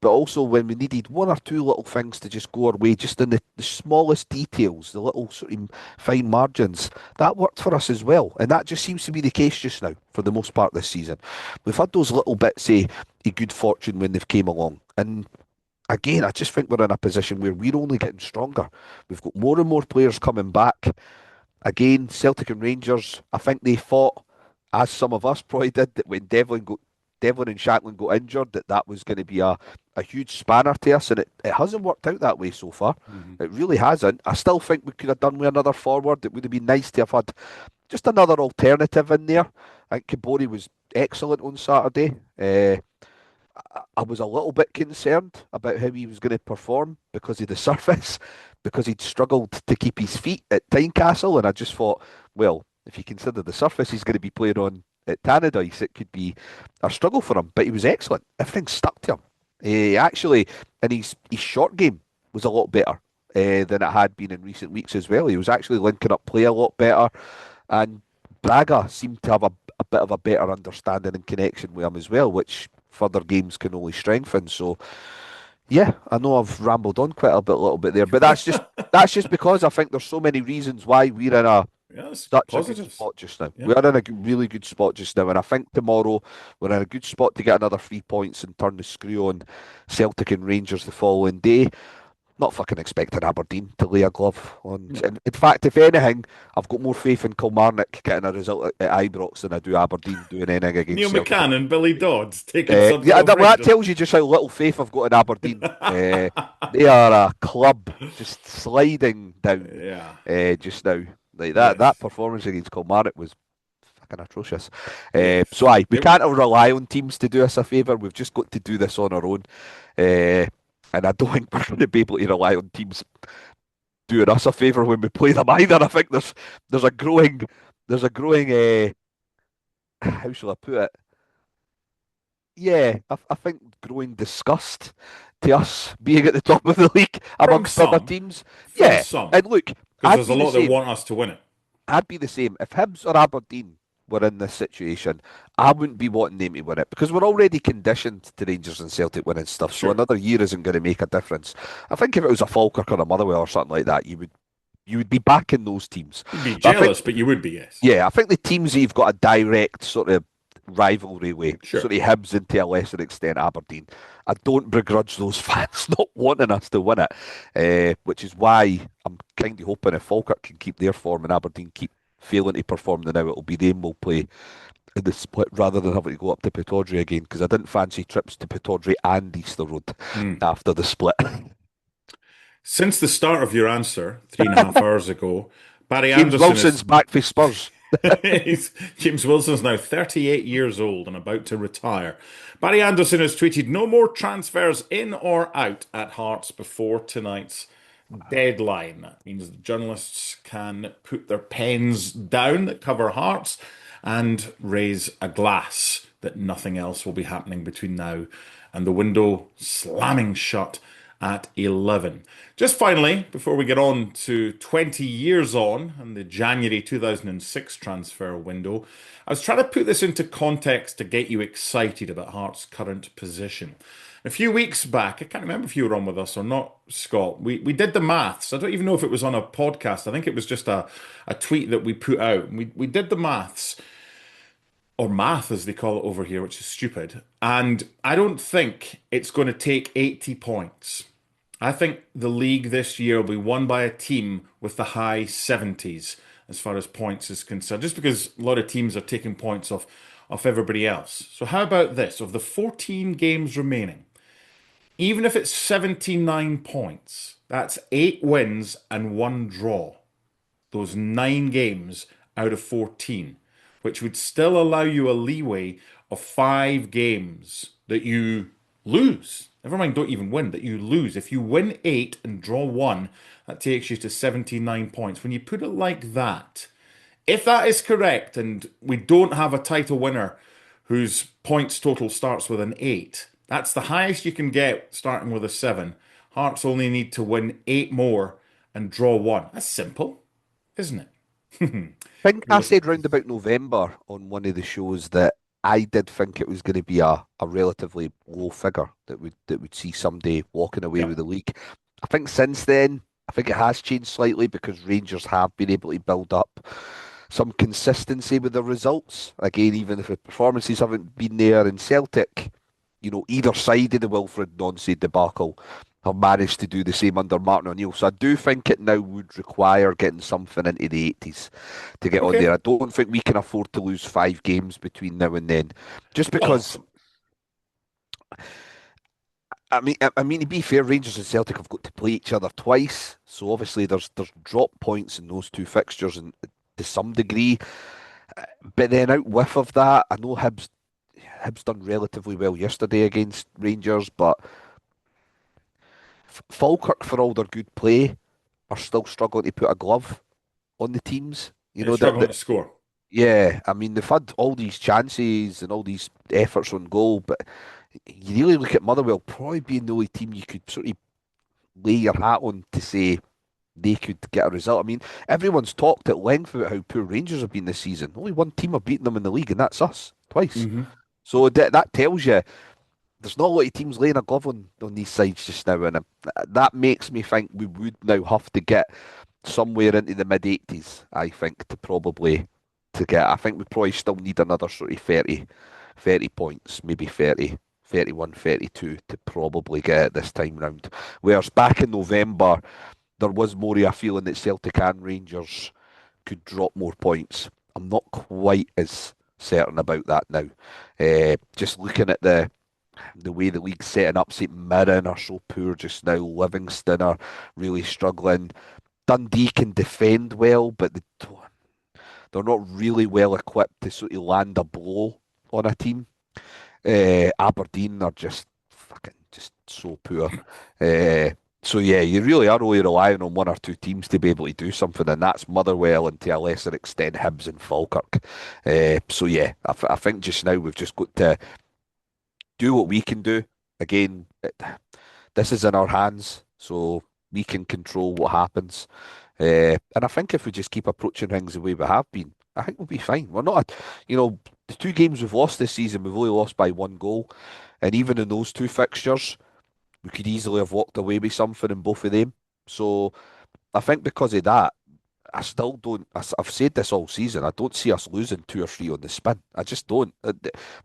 but also when we needed 1 or 2 little things to just go our way, just in the smallest details, the little sort of fine margins, that worked for us as well. And that just seems to be the case just now for the most part this season. We've had those little bits of good fortune when they've came along, and again, I just think we're in a position where we're only getting stronger. We've got more and more players coming back. Again, Celtic and Rangers, I think they thought, as some of us probably did, that when Devlin and Shankland got injured, that was going to be a huge spanner to us, and it hasn't worked out that way so far. Mhm. It really hasn't. I still think we could have done with another forward. It would have been nice to have had just another alternative in there. I think Kabori was excellent on Saturday. I was a little bit concerned about how he was going to perform because of the surface, because he'd struggled to keep his feet at Tynecastle, and I just thought, well, if you consider the surface he's going to be playing on at Tannadice, it could be a struggle for him. But he was excellent. Everything stuck to him. He actually, and his short game was a lot better than it had been in recent weeks as well. He was actually linking up play a lot better, and Braga seemed to have a bit of a better understanding and connection with him as well, which further games can only strengthen. So yeah, I know I've rambled on quite a little bit there, but that's just because I think there's so many reasons why we're in Yes, such a good positives. spot just now. Yeah. We are in a really good spot just now, and I think tomorrow we're in a good spot to get another 3 points and turn the screw on Celtic and Rangers the following day. Not fucking expecting Aberdeen to lay a glove on. No. In fact, if anything, I've got more faith in Kilmarnock getting a result at Ibrox than I do Aberdeen doing anything Neil against Celtic. McCann and Billy Dodds taking something Yeah, off that Rangers. tells you just how little faith I've got in Aberdeen. They are a club just sliding down Yeah. just now. Like that Yes. performance against Kilmarnock was fucking atrocious. So Yes. we can't rely on teams to do us a favour. We've just got to do this on our own. And I don't think we're going to be able to rely on teams doing us a favour when we play them either. I think there's a growing how shall I put it? Yeah, I think growing disgust to us being at the top of the league From amongst other some. teams. From Yeah, some. and look, Because I'd there's a be the lot that same. want us to win it. I'd be the same. If Hibs or Aberdeen were in this situation, I wouldn't be wanting them to win it because we're already conditioned to Rangers and Celtic winning stuff. So Sure. another year isn't going to make a difference. I think if it was a Falkirk or a Motherwell or something like that, you would be backing those teams. You'd be But I think jealous, but you would be, yes. yeah, I think the teams that you've got a direct sort of rivalry with, Sure. sort of Hibs and to a lesser extent Aberdeen, I don't begrudge those fans not wanting us to win it, which is why I'm kind of hoping if Falkirk can keep their form and Aberdeen keep failing to perform now, it'll be them will play in the split rather than having to go up to Pittodrie again, because I didn't fancy trips to Pittodrie and Easter Road Hmm. after the split. Since the start of your answer 3.5 hours ago, Barry James Anderson is Wilson's back for Spurs. James Wilson's now 38 years old and about to retire. Barry Anderson has tweeted no more transfers in or out at Hearts before tonight's deadline. That means the journalists can put their pens down that cover Hearts and raise a glass that nothing else will be happening between now and the window slamming shut at 11. Just finally, before we get on to 20 years on and the January 2006 transfer window, I was trying to put this into context to get you excited about Hearts' current position. A few weeks back, I can't remember if you were on with us or not, Scott. We did the maths. I don't even know if it was on a podcast. I think it was just a tweet that we put out. We did the maths, or math as they call it over here, which is stupid. And I don't think it's going to take 80 points. I think the league this year will be won by a team with the high 70s as far as points is concerned, just because a lot of teams are taking points off everybody else. So how about this? Of the 14 games remaining, even if it's 79 points, that's 8 wins and 1 draw. Those 9 games out of 14, which would still allow you a leeway of 5 games that you lose. Never mind, don't even win, that you lose. If you win 8 and draw 1, that takes you to 79 points. When you put it like that, if that is correct and we don't have a title winner whose points total starts with an 8, that's the highest you can get starting with a 7. Hearts only need to win 8 more and draw 1. That's simple, isn't it? I think I Real- said round about November on one of the shows that I did think it was going to be a relatively low figure that would see somebody walking away Yeah. with the league. I think since then, I think it has changed slightly because Rangers have been able to build up some consistency with the results. Again, even if the performances haven't been there in Celtic, either side of the Wilfred Nonce debacle have managed to do the same under Martin O'Neill. So I do think it now would require getting something into the 80s to get on Okay. there. I don't think we can afford to lose 5 games between now and then. Just Oh, because, I mean, to be fair, Rangers and Celtic have got to play each other twice. So obviously there's drop points in those 2 fixtures and to some degree. But then out whiff of that, I know Hibs done relatively well yesterday against Rangers, but Falkirk, for all their good play, are still struggling to put a glove on the teams. You they're know that, struggling to that score. yeah, I mean they've had all these chances and all these efforts on goal, but you really look at Motherwell probably being the only team you could sort of lay your hat on to say they could get a result. I mean, everyone's talked at length about how poor Rangers have been this season. Only one team have beaten them in the league, and that's us twice. Hmm. So that tells you there's not a lot of teams laying a glove on these sides just now, and that makes me think we would now have to get somewhere into the mid 80s. I think to probably to get. I think we probably still need another sort of 30 points, maybe 30, 31, 32 to probably get it this time round. Whereas back in November, there was more of a feeling that Celtic and Rangers could drop more points. I'm not quite as certain about that now. Just looking at the way the league's setting up, St Mirren are so poor just now. Livingston are really struggling. Dundee can defend well, but they're not really well equipped to sort of land a blow on a team. Aberdeen are just fucking just so poor. Uh, so yeah, you really are only relying on 1 or 2 teams to be able to do something, and that's Motherwell and to a lesser extent Hibs and Falkirk. So yeah, I think just now we've just got to do what we can do. Again, this is in our hands, so we can control what happens. And I think if we just keep approaching things the way we have been, I think we'll be fine. We're not, the 2 games we've lost this season, we've only lost by 1 goal. And even in those 2 fixtures, we could easily have walked away with something in both of them. So I think because of that, I still don't. I've said this all season. I don't see us losing 2 or 3 on the spin. I just don't.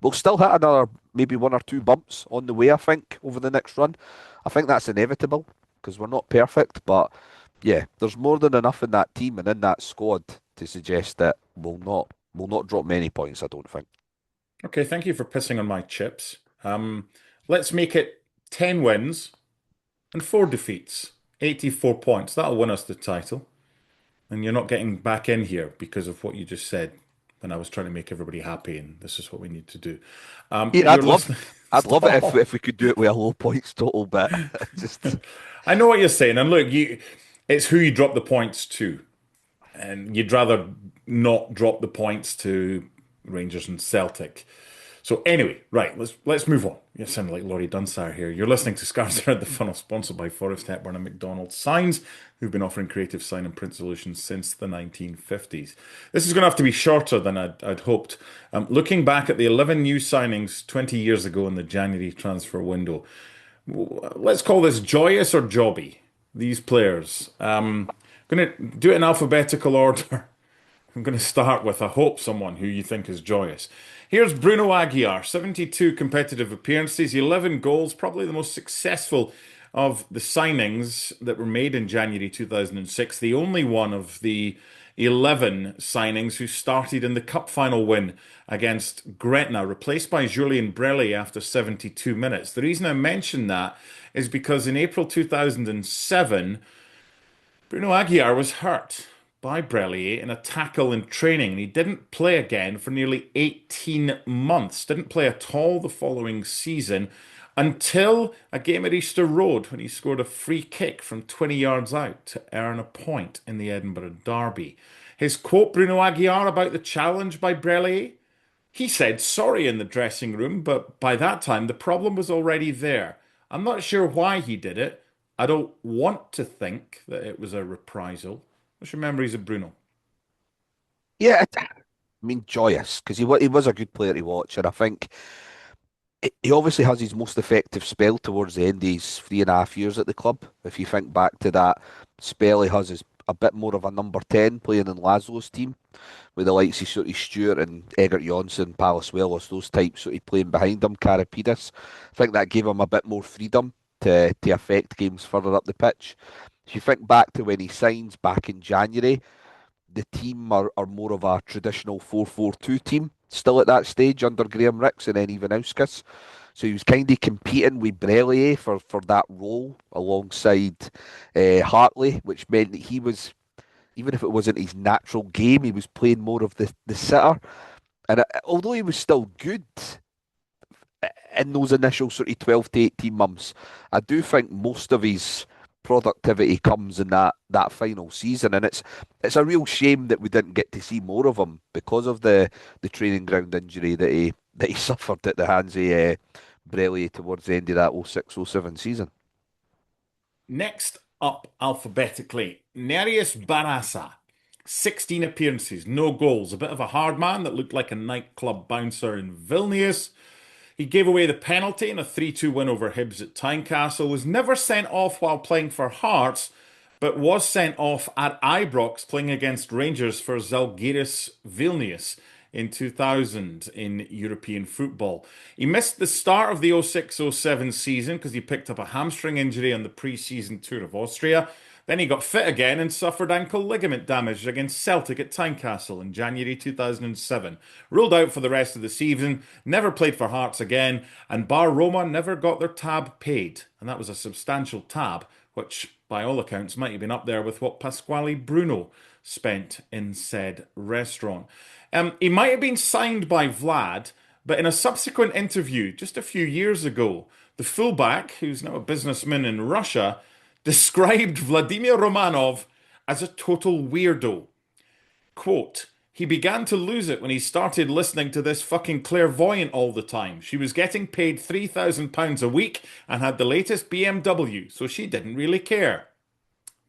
We'll still hit another maybe 1 or 2 bumps on the way. I think over the next run. I think that's inevitable because we're not perfect. But yeah, there's more than enough in that team and in that squad to suggest that we'll not drop many points. I don't think. Okay, thank you for pissing on my chips. Let's make it 10 wins and 4 defeats. 84 points. That'll win us the title. And you're not getting back in here because of what you just said when I was trying to make everybody happy, and this is what we need to do. Yeah, You're listening. I'd love it if Stop. we could do it with a low points total, but just I know what you're saying, and look, it's who you drop the points to, and you'd rather not drop the points to Rangers and Celtic. So anyway, right, let's move on. You sound like Laurie Dunsire here. You're listening to Scarves Around the Funnel, sponsored by Forrest Hepburn and McDonald Signs, who've been offering creative sign and print solutions since the 1950s. This is going to have to be shorter than I'd hoped. Looking back at the 11 new signings 20 years ago in the January transfer window, let's call this joyous or jobby. These players. Going to do it in alphabetical order. I'm going to start with, I hope, someone who you think is joyous. Here's Bruno Aguiar, 72 competitive appearances, 11 goals, probably the most successful of the signings that were made in January 2006. The only one of the 11 signings who started in the cup final win against Gretna, replaced by Julien Brelli after 72 minutes. The reason I mention that is because in April 2007, Bruno Aguiar was hurt by Brellier in a tackle in training, and he didn't play again for nearly 18 months. Didn't play at all the following season until a game at Easter Road when he scored a free kick from 20 yards out to earn a point in the Edinburgh Derby. His quote, Bruno Aguiar, about the challenge by Brellier, he said sorry in the dressing room, but by that time the problem was already there. I'm not sure why he did it. I don't want to think that it was a reprisal. What's your memories of Bruno? Yeah, I mean, joyous because he was a good player to watch, and I think he obviously has his most effective spell towards the end of his 3.5 years at the club. If you think back to that spell, he has as a bit more of a number 10 playing in Laszlo's team, with the likes of sort of Stewart and Egert Jonsson, Palace-Wellos, those types sort of playing behind him, Karapidis. I think that gave him a bit more freedom to affect games further up the pitch. If you think back to when he signs back in January, the team are more of a traditional 4-4-2 team still at that stage under Graham Ricks and then Ivanauskas. So he was kind of competing with Brellier for that role alongside Hartley, which meant that he was, even if it wasn't his natural game, he was playing more of the sitter. And although he was still good in those initial sort of 12 to 18 months, I do think most of his productivity comes in that final season, and it's a real shame that we didn't get to see more of him because of the training ground injury that he suffered at the hands of Brellier towards the end of that 06-07 season. Next up alphabetically, Nereus Barasa. 16 appearances, no goals. A bit of a hard man that looked like a nightclub bouncer in Vilnius. He gave away the penalty in a 3-2 win over Hibs at Tynecastle, was never sent off while playing for Hearts, but was sent off at Ibrox playing against Rangers for Zalgiris Vilnius in 2000 in European football. He missed the start of the 06-07 season because he picked up a hamstring injury on the pre-season tour of Austria. Then he got fit again and suffered ankle ligament damage against Celtic at Tynecastle in January 2007. Ruled out for the rest of the season, never played for Hearts again, and Bar Roma never got their tab paid. And that was a substantial tab, which by all accounts might have been up there with what Pasquale Bruno spent in said restaurant. He might have been signed by Vlad, but in a subsequent interview just a few years ago, the fullback, who's now a businessman in Russia, described Vladimir Romanov as a total weirdo. Quote, he began to lose it when he started listening to this fucking clairvoyant all the time. She was getting paid £3,000 a week and had the latest BMW, so she didn't really care.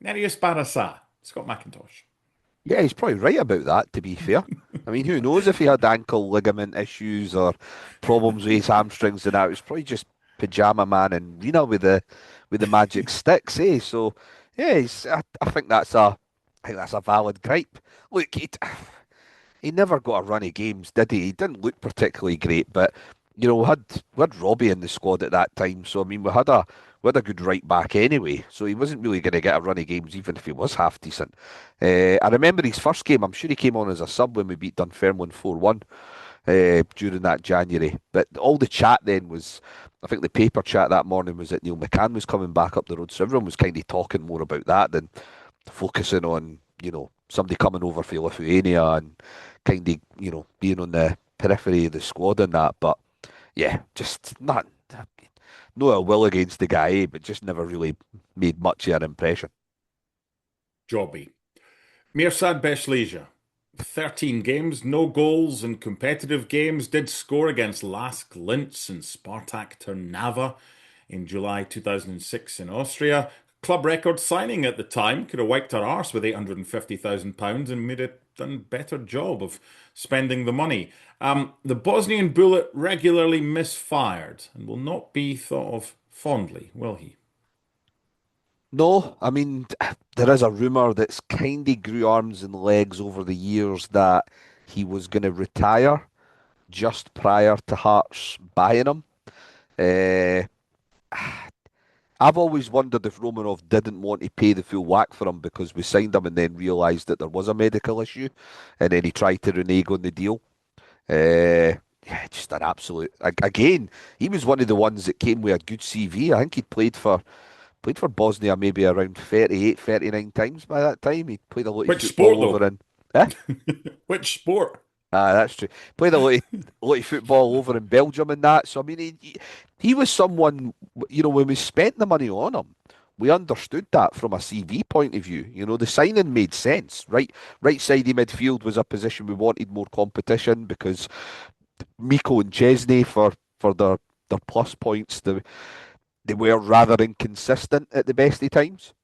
Nereus Barasa, Scott McIntosh. Yeah, he's probably right about that, to be fair. I mean, who knows if he had ankle ligament issues or problems with his hamstrings and that. It was probably just Pajama Man and Rena with the magic sticks, eh? So yeah, I think that's a valid gripe. Look, he never got a run of games, did he? He didn't look particularly great, but we had Robbie in the squad at that time, so I mean we had a good right back anyway, so he wasn't really going to get a run of games even if he was half decent. I remember his first game. I'm sure he came on as a sub when we beat Dunfermline 4-1 during that January. But all the chat then was, I think the paper chat that morning was that Neil McCann was coming back up the road, so everyone was kind of talking more about that than focusing on somebody coming over for Lithuania and kind of being on the periphery of the squad and that. But yeah, just not no ill will against the guy, but just never really made much of an impression. Jobby. Mirsad Besleja. 13 games, no goals in competitive games. Did score against Lask Linz and Spartak Trnava in July 2006 in Austria. Club record signing at the time. Could have wiped her arse with £850,000 and made a done better job of spending the money. The Bosnian bullet regularly misfired and will not be thought of fondly, will he? No, I mean, there is a rumour that's kind of grew arms and legs over the years that he was going to retire just prior to Hearts buying him. Uh, I've always wondered if Romanov didn't want to pay the full whack for him because we signed him and then realised that there was a medical issue, and then he tried to renege on the deal. Yeah, just an absolute. Again, he was one of the ones that came with a good CV. I think he'd played for Bosnia maybe around 38, 39 times by that time. He played a lot of Which sport, football over though? in. Eh? Which sport? That's true. Played a lot of football over in Belgium and that. So I mean, he was someone. When we spent the money on him, we understood that from a CV point of view. The signing made sense. Right side of midfield was a position we wanted more competition because Miko and Chesney for their plus points, they were rather inconsistent at the best of times.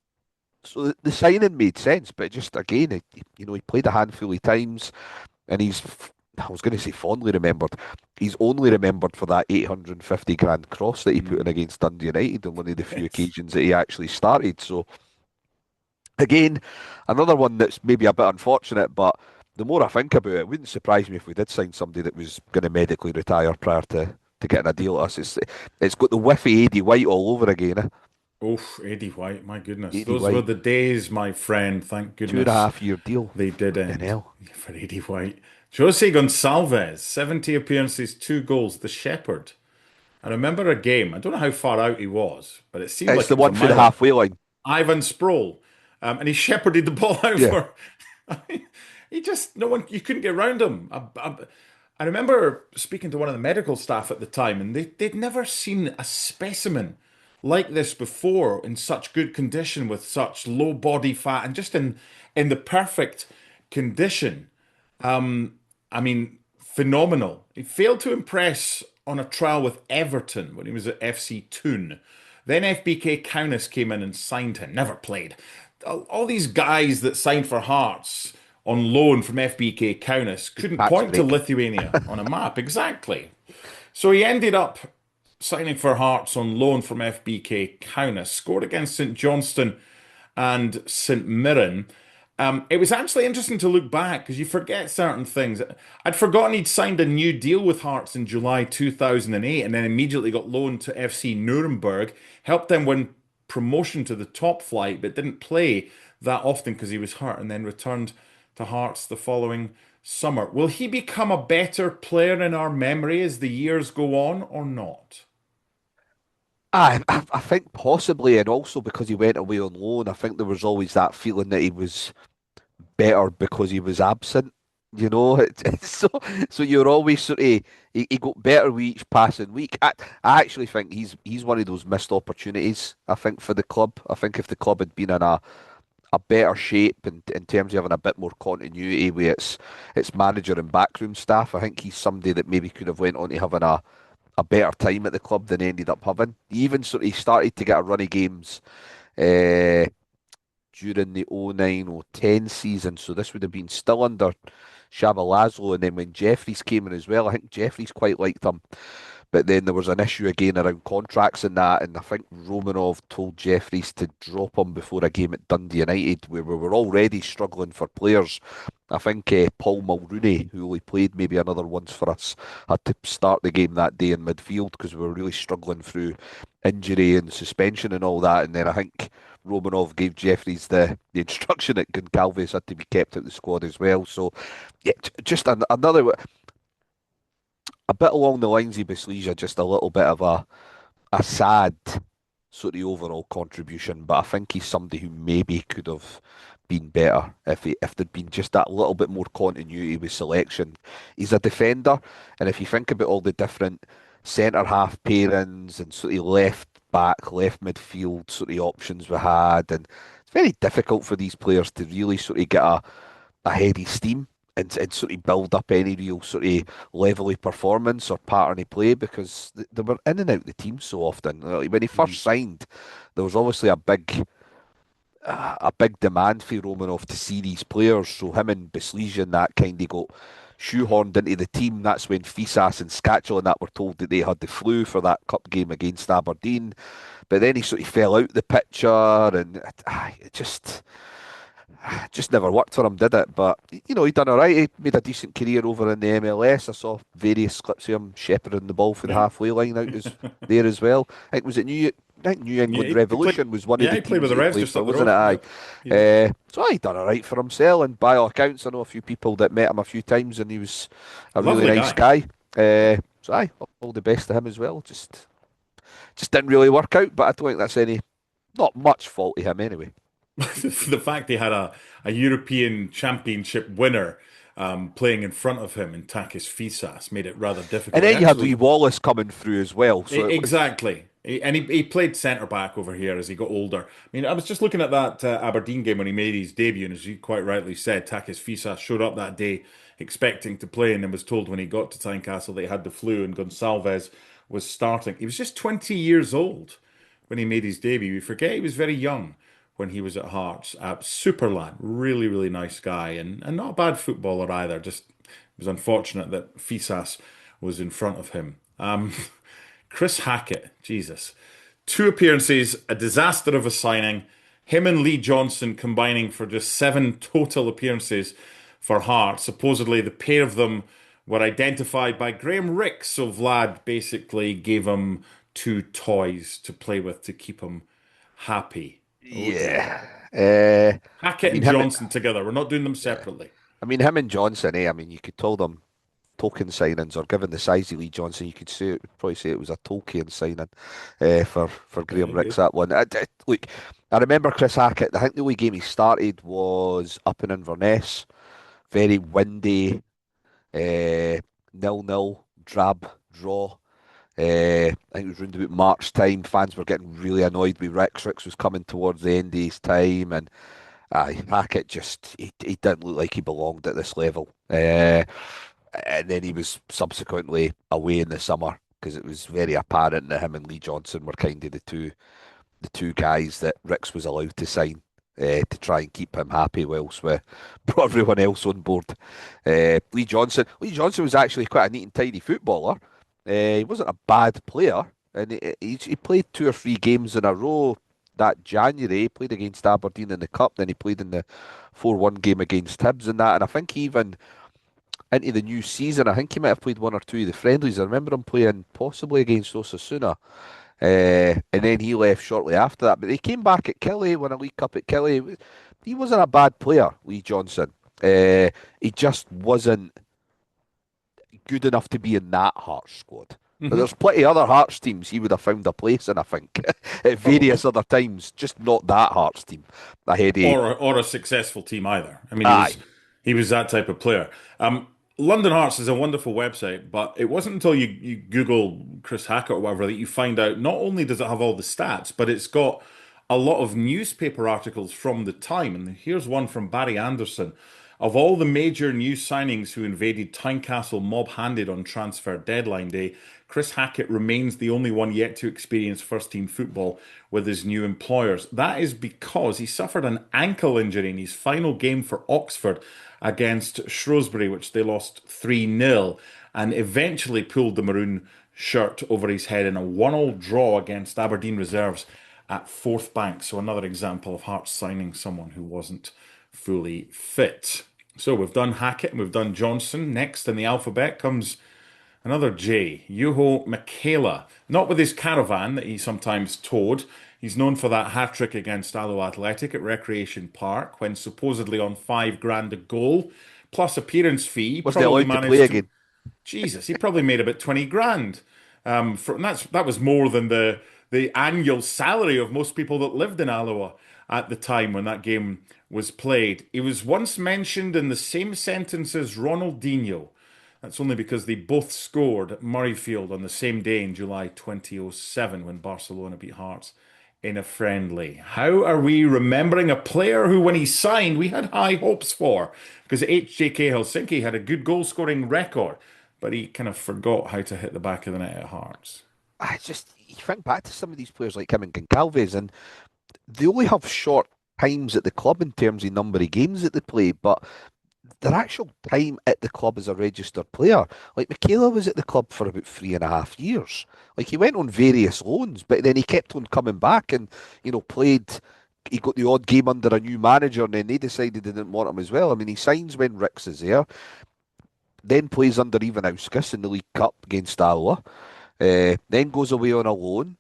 So the signing made sense, but just again, he played a handful of times, and I was going to say fondly remembered. He's only remembered for that 850 grand cross that he put in Mm, against Dundee United on one of the few yes. occasions that he actually started. So again, another one that's maybe a bit unfortunate, but the more I think about it, it wouldn't surprise me if we did sign somebody that was going to medically retire prior to getting a deal with us. It's got the whiffy Eddie White all over again. Oof, Eddie White, my goodness. Eddie Those were White, the days, my friend. Thank two and a goodness half year deal. they did Fucking end hell. for Eddie White. Jose Gonçalves, 70 appearances, 2 goals, the Shepherd. I remember a game, I don't know how far out he was, but it seemed It's like the it was a one for the mile out. halfway line. Ivan Sproul, and he shepherded the ball out Yeah. for. He just no one you couldn't get around him. I remember speaking to one of the medical staff at the time, and they'd never seen a specimen like this before in such good condition with such low body fat and just in the perfect condition. I mean, phenomenal. He failed to impress on a trial with Everton when he was at FC Thun. Then FBK Kaunas came in and signed him. Never played. All these guys that signed for Hearts on loan from FBK Kaunas couldn't Tax point to break. Lithuania on a map. Exactly. So he ended up signing for Hearts on loan from FBK Kaunas. Scored against St Johnstone and St Mirren. It was actually interesting to look back because you forget certain things. I'd forgotten he'd signed a new deal with Hearts in July 2008 and then immediately got loaned to FC Nuremberg, helped them win promotion to the top flight, but didn't play that often because he was hurt and then returned to Hearts the following summer. Will he become a better player in our memory as the years go on or not? I think possibly, and also because he went away on loan, I think there was always that feeling that he was better because he was absent. So you're always sort of he got better with each passing week. I actually think he's one of those missed opportunities. I think for the club, I think if the club had been in a better shape in terms of having a bit more continuity with its manager and backroom staff, I think he's somebody that maybe could have went on to having a better time at the club than he ended up having. He even sort of started to get a run of games uh, during the 09-10 season, so this would have been still under Shabalazzo, and then when Jeffries came in as well, I think Jeffries quite liked him. But then there was an issue again around contracts and that, and I think Romanov told Jeffries to drop him before a game at Dundee United, where we were already struggling for players. I think Paul Mulrooney, who only played maybe another once for us, had to start the game that day in midfield because we were really struggling through injury and suspension and all that. And then I think Romanov gave Jeffries the instruction that Goncalves had to be kept out of the squad as well. So, yeah, just another a bit along the lines of Bislesia, just a little bit of a sad sort of overall contribution, but I think he's somebody who maybe could have been better if there'd been just that little bit more continuity with selection. He's a defender, and if you think about all the different centre half pairings and sort of left back, left midfield sort of options we had, and it's very difficult for these players to really sort of get a heady steam. and sort of build up any real sort of level of performance or pattern of play because they were in and out the team so often. Like, when he Mhm. first signed, there was obviously a big demand for Romanov to see these players. So him and Bislija and that kind of got shoehorned into the team. That's when Fisas and Scatchel and that were told that they had the flu for that cup game against Aberdeen. But then he sort of fell out the picture, and it just never worked for him, did it? But he done all right. He made a decent career over in the MLS. I saw various clips of him shepherding the ball for the Yeah. halfway line out there as well. I think was it New I think New Yeah, England he played. Revolution was one of Yeah, the he played with teams the that he Revs played just for, up the wasn't road. it? Aye. Yep, he did. So he done all right for himself, and by all accounts, I know a few people that met him a few times, and he was a really Lovely nice guy. guy. So aye, all the best to him as well. Just didn't really work out, but I don't think that's not much fault of him anyway. The fact they had a European Championship winner playing in front of him in Takis Fisas made it rather And difficult. He then you had actually Lee Wallace coming through as well, so it was. exactly. And he played centre back over here as he got older. I mean, I was just looking at that Aberdeen game when he made his debut, and as you quite rightly said, Takis Fisas showed up that day expecting to play, and then was told when he got to Tynecastle that he had the flu, and Gonçalves was starting. He was just 20 years old when he made his debut. We forget he was very young when he was at Hearts. Super lad, really, really nice guy, and not a bad footballer either. Just it was unfortunate that Fisas was in front of him. Chris Hackett, Jesus. Two appearances, a disaster of a signing. Him and Lee Johnson combining for just seven total appearances for Hearts. Supposedly, the pair of them were identified by Graham Ricks, so Vlad basically gave him two toys to play with to keep him happy. Oh dear. Yeah. I Hackett mean and him. Johnson together. We're not doing them Yeah. separately. I mean him and Johnson. I mean you could call them token signings, or given the size of Lee Johnson, you could probably say it was a Tolkien signing for Graham Very Ricks. good. That one. Look, I remember Chris Hackett. I think the only game he started was up in Inverness. Very windy, 0-0, drab draw. I think it was around about March time. Fans were getting really annoyed with Ricks. Ricks was coming towards the end of his time, and Hackett just he didn't look like he belonged at this level. And then he was subsequently away in the summer because it was very apparent that him and Lee Johnson were kind of the two guys that Ricks was allowed to sign to try and keep him happy whilst we brought everyone else on board. Lee Johnson was actually quite a neat and tidy footballer. He wasn't a bad player, and he played two or three games in a row that January. He played against Aberdeen in the Cup, then he played in the 4-1 game against Hibs and that. And I think even into the new season, I think he might have played one or two of the friendlies. I remember him playing possibly against Osasuna. And then he left shortly after that. But he came back at Kelly, won a League Cup at Kelly. He wasn't a bad player, Lee Johnson. He just wasn't good enough to be in that Hearts squad. But Hmm. there's plenty of other Hearts teams he would have found a place in, I think, at Probably. various other times. Just not that Hearts team. Ahead of Or a successful team either. I mean, he was aye, he was that type of player. London Hearts is a wonderful website, but it wasn't until you Google Chris Hackett or whatever that you find out not only does it have all the stats, but it's got a lot of newspaper articles from the time. And here's one from Barry Anderson. Of all the major new signings who invaded Tynecastle mob-handed on transfer deadline day, Chris Hackett remains the only one yet to experience first-team football with his new employers. That is because he suffered an ankle injury in his final game for Oxford against Shrewsbury, which they lost 3-0, and eventually pulled the maroon shirt over his head in a 1-all draw against Aberdeen reserves at Fourth Bank. So another example of Hearts signing someone who wasn't fully fit. So we've done Hackett and we've done Johnson. Next in the alphabet comes another J, Juho Michaela. Not with his caravan that he sometimes towed. He's known for that hat trick against Allo Athletic at Recreation Park when supposedly on 5 grand a goal, plus appearance fee. He wasn't probably allowed to play managed to. again. Jesus, he probably made about 20 grand. And that was more than the annual salary of most people that lived in Alloa at the time when that game was played. He was once mentioned in the same sentence as Ronaldinho. That's only because they both scored at Murrayfield on the same day in July 2007 when Barcelona beat Hearts in a friendly? How are we remembering a player who, when he signed, we had high hopes for? Because HJK Helsinki had a good goal scoring record, but he kind of forgot how to hit the back of the net at Hearts. I just you think back to some of these players like him and Goncalves, and they only have short times at the club in terms of number of games that they play, but their actual time at the club as a registered player, like Michaela was at the club for about 3.5 years. Like he went on various loans, but then he kept on coming back and, played. He got the odd game under a new manager, and then they decided they didn't want him as well. I mean, he signs when Ricks is there, then plays under Ivanauskas in the League Cup against Alloa, then goes away on a loan,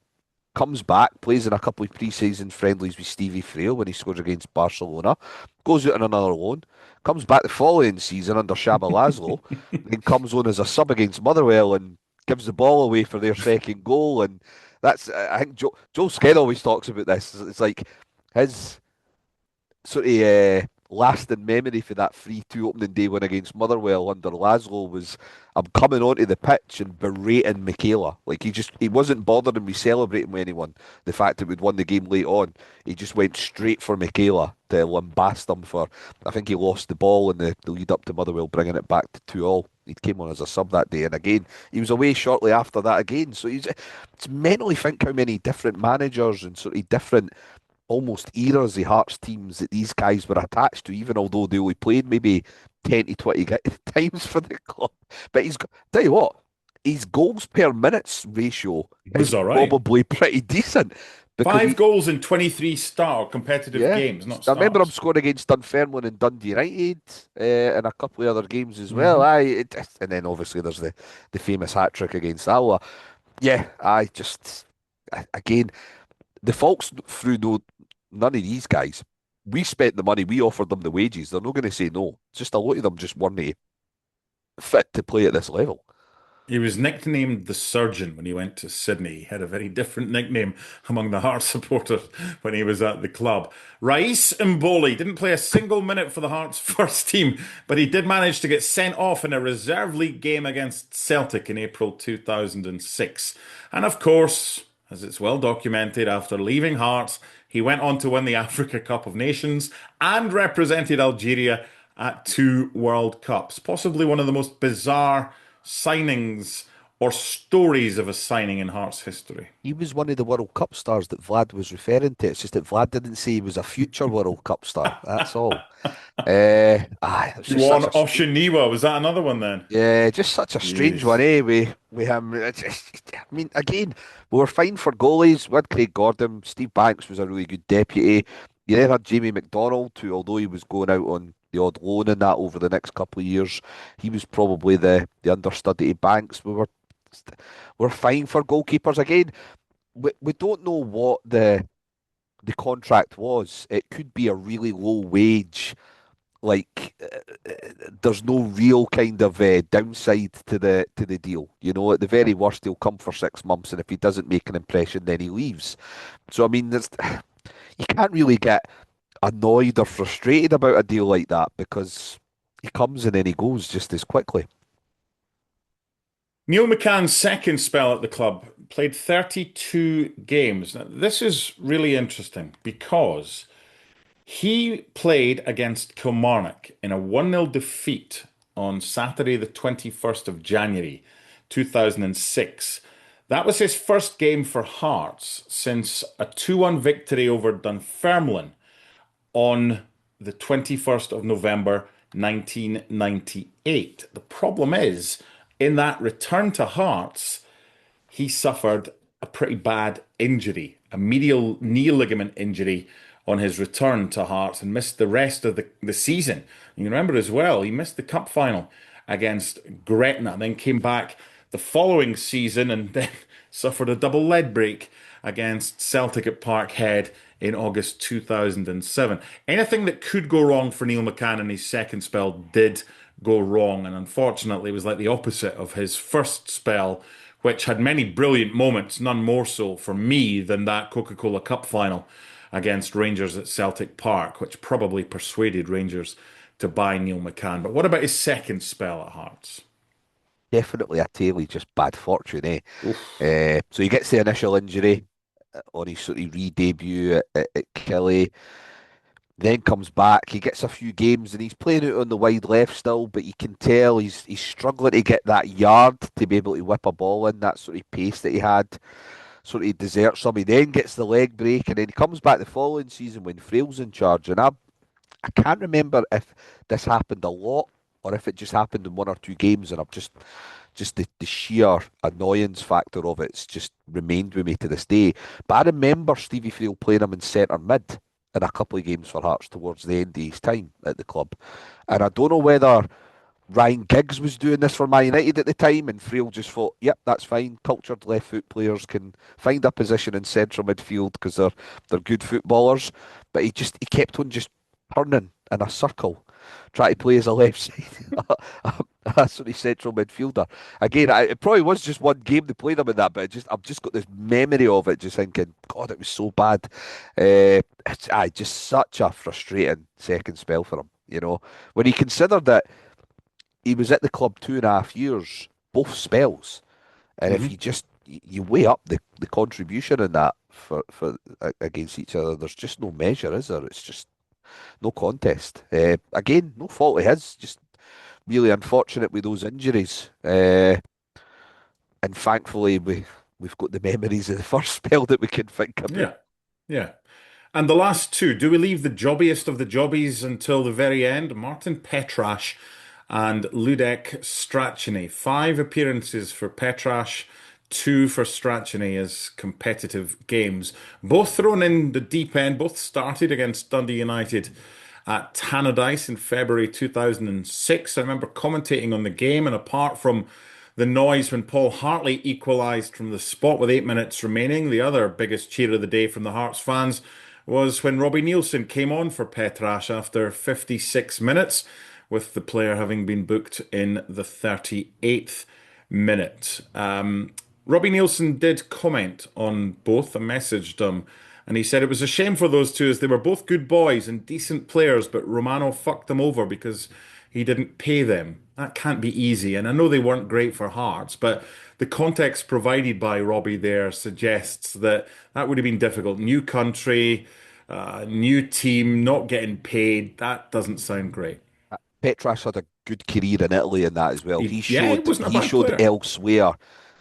comes back, plays in a couple of pre-season friendlies with Stevie Frail when he scores against Barcelona, goes out on another loan, comes back the following season under Shaba Laszlo, then comes on as a sub against Motherwell and gives the ball away for their second goal. And that's, I think Joe Sked always talks about this. It's like his sort of lasting memory for that 3-2 opening day win against Motherwell under Laszlo was I'm coming onto the pitch and berating Michaela. Like he wasn't bothering me celebrating with anyone. The fact that we'd won the game late on, he just went straight for Michaela to lambast him for. I think he lost the ball in the lead up to Motherwell, bringing it back to 2-2. He came on as a sub that day, and again he was away shortly after that again. So it's mentally think how many different managers and sort of different almost eras of Hearts teams that these guys were attached to, even although they only played maybe 10 to 20 times for the club. But tell you what, his goals per minutes ratio It is was all right. probably pretty decent because Five goals in 23 star competitive yeah, games, not I remember him starts. scoring against Dunfermline and Dundee United and a couple of other games as well. Hmm. And then obviously there's the famous hat trick against Alloa. Yeah, again, the folks through none of these guys. We spent the money, we offered them the wages. They're not going to say no. It's just a lot of them just weren't fit to play at this level. He was nicknamed the Surgeon when he went to Sydney. He had a very different nickname among the Hearts supporters when he was at the club. Rais Mboli didn't play a single minute for the Hearts first team, but he did manage to get sent off in a reserve league game against Celtic in April 2006. And of course, as it's well documented, after leaving Hearts, he went on to win the Africa Cup of Nations and represented Algeria at two World Cups. Possibly one of the most bizarre signings or stories of a signing in Hearts history. He was one of the World Cup stars that Vlad was referring to. It's just that Vlad didn't say he was a future World Cup star. That's all. It was He just won such a Oshiniwa. Was that another one then? yeah, just such a strange one, Jeez. eh? With him. I mean, again, we were fine for goalies. We had Craig Gordon. Steve Banks was a really good deputy. You then had Jamie McDonald, who, although he was going out on the odd loan and that over the next couple of years, he was probably the understudy of Banks. We're fine for goalkeepers. Again, we don't know what the contract was. It could be a really low wage like there's no real kind of downside to the deal. You know, at the very worst, he'll come for 6 months, and if he doesn't make an impression, then he leaves. So I mean, you can't really get annoyed or frustrated about a deal like that because he comes and then he goes just as quickly. Neil McCann's second spell at the club played 32 games. Now, this is really interesting because he played against Kilmarnock in a 1-0 defeat on Saturday, the 21st of January, 2006. That was his first game for Hearts since a 2-1 victory over Dunfermline on the 21st of November 1998. The problem is, in that return to Hearts, he suffered a pretty bad injury, a medial knee ligament injury on his return to Hearts and missed the rest of the season. You remember as well, he missed the cup final against Gretna, then came back the following season and then suffered a double leg break against Celtic at Parkhead in August 2007. Anything that could go wrong for Neil McCann in his second spell did go wrong, and unfortunately, it was like the opposite of his first spell, which had many brilliant moments, none more so for me than that Coca-Cola Cup final against Rangers at Celtic Park, which probably persuaded Rangers to buy Neil McCann. But what about his second spell at Hearts? Definitely a tale of just bad fortune, eh? Oof. So he gets the initial injury. on his sort of re-debut at Killie. Then comes back, he gets a few games and he's playing out on the wide left still, but you can tell he's struggling to get that yard to be able to whip a ball in, that sort of pace that he had. Sort of deserts some. He then gets the leg break and then he comes back the following season when Frail's in charge. And I can't remember if this happened a lot or if it just happened in one or two games and I've just the sheer annoyance factor of it's just remained with me to this day. But I remember Stevie Frail playing him in centre mid in a couple of games for Hearts towards the end of his time at the club. And I don't know whether Ryan Giggs was doing this for Man United at the time, and Frail just thought, "Yep, that's fine. Cultured left foot players can find a position in central midfield because they're good footballers." But he kept on just turning in a circle, trying to play as a left side, a sort of central midfielder. Again, it probably was just one game they played him in that, but I've just got this memory of it, just thinking, God, it was so bad. Just such a frustrating second spell for him. When you consider that he was at the club 2.5 years, both spells. And if Hmm. you weigh up the contribution in that for against each other, there's just no measure, is there? It's just no contest. Again, no fault of his, just really unfortunate with those injuries. And thankfully we've got the memories of the first spell that we can think about. Yeah, yeah. And the last two, do we leave the jobbiest of the jobbies until the very end? Martin Petrash and Ludek Strachny. 5 appearances for Petrash, 2 for Strachny as competitive games. Both thrown in the deep end, both started against Dundee United at Tannadice in February 2006. I remember commentating on the game, and apart from the noise when Paul Hartley equalised from the spot with 8 minutes remaining, the other biggest cheer of the day from the Hearts fans was when Robbie Neilson came on for Petrash after 56 minutes, with the player having been booked in the 38th minute. Robbie Neilson did comment on both. I messaged him and he said it was a shame for those two as they were both good boys and decent players, but Romano fucked them over because he didn't pay them. That can't be easy. And I know they weren't great for Hearts, but the context provided by Robbie there suggests that that would have been difficult. New country, new team, not getting paid. That doesn't sound great. Petras had a good career in Italy in that as well. He Yeah, he showed wasn't a he bad showed player. elsewhere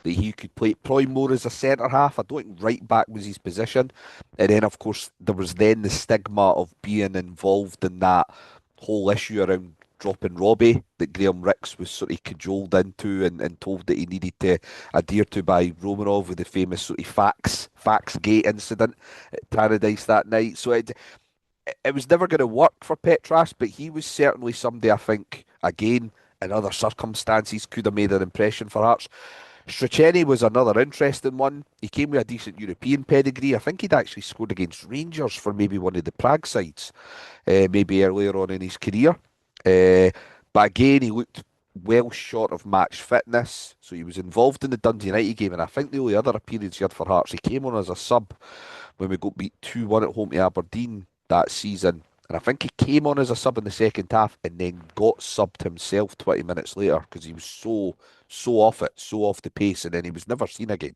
that he could play probably more as a centre half. I don't think right back was his position. And then of course there was then the stigma of being involved in that whole issue around dropping Robbie that Graham Ricks was sort of cajoled into and told that he needed to adhere to by Romanov with the famous sort of fax gate incident at Paradise that night. So it was never going to work for Petras, but he was certainly somebody I think, again, in other circumstances, could have made an impression for Hearts. Stracheny was another interesting one. He came with a decent European pedigree. I think he'd actually scored against Rangers for maybe one of the Prague sides, maybe earlier on in his career. Uh, but again, he looked well short of match fitness, so he was involved in the Dundee United game, and I think the only other appearance he had for Hearts, he came on as a sub when we got beat 2-1 at home to Aberdeen that season. And I think he came on as a sub in the second half and then got subbed himself 20 minutes later because he was so off it, so off the pace, and then he was never seen again.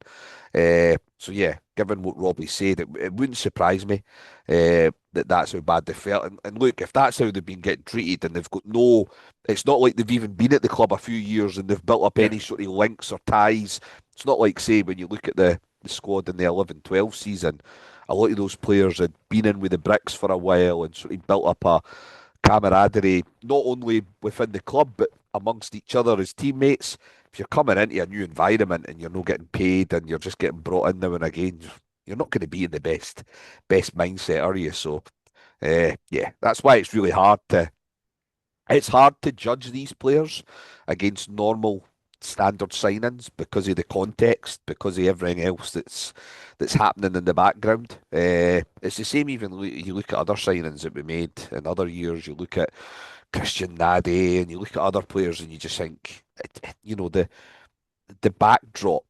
So yeah, given what Robbie said, it wouldn't surprise me that that's how bad they felt. And look, if that's how they've been getting treated, and they've got no, it's not like they've even been at the club a few years and they've built up Yeah. any sort of links or ties. It's not like, say, when you look at the squad in the 11-12 season, a lot of those players had been in with the bricks for a while and sort of built up a camaraderie, not only within the club, but amongst each other as teammates. If you're coming into a new environment and you're not getting paid and you're just getting brought in now and again, you're not going to be in the best mindset, are you? So, yeah, that's why it's hard to judge these players against normal standard signings because of the context, because of everything else that's happening in the background. It's the same even you look at other signings that we made in other years. You look at Christian Nade and you look at other players and you just think, the backdrop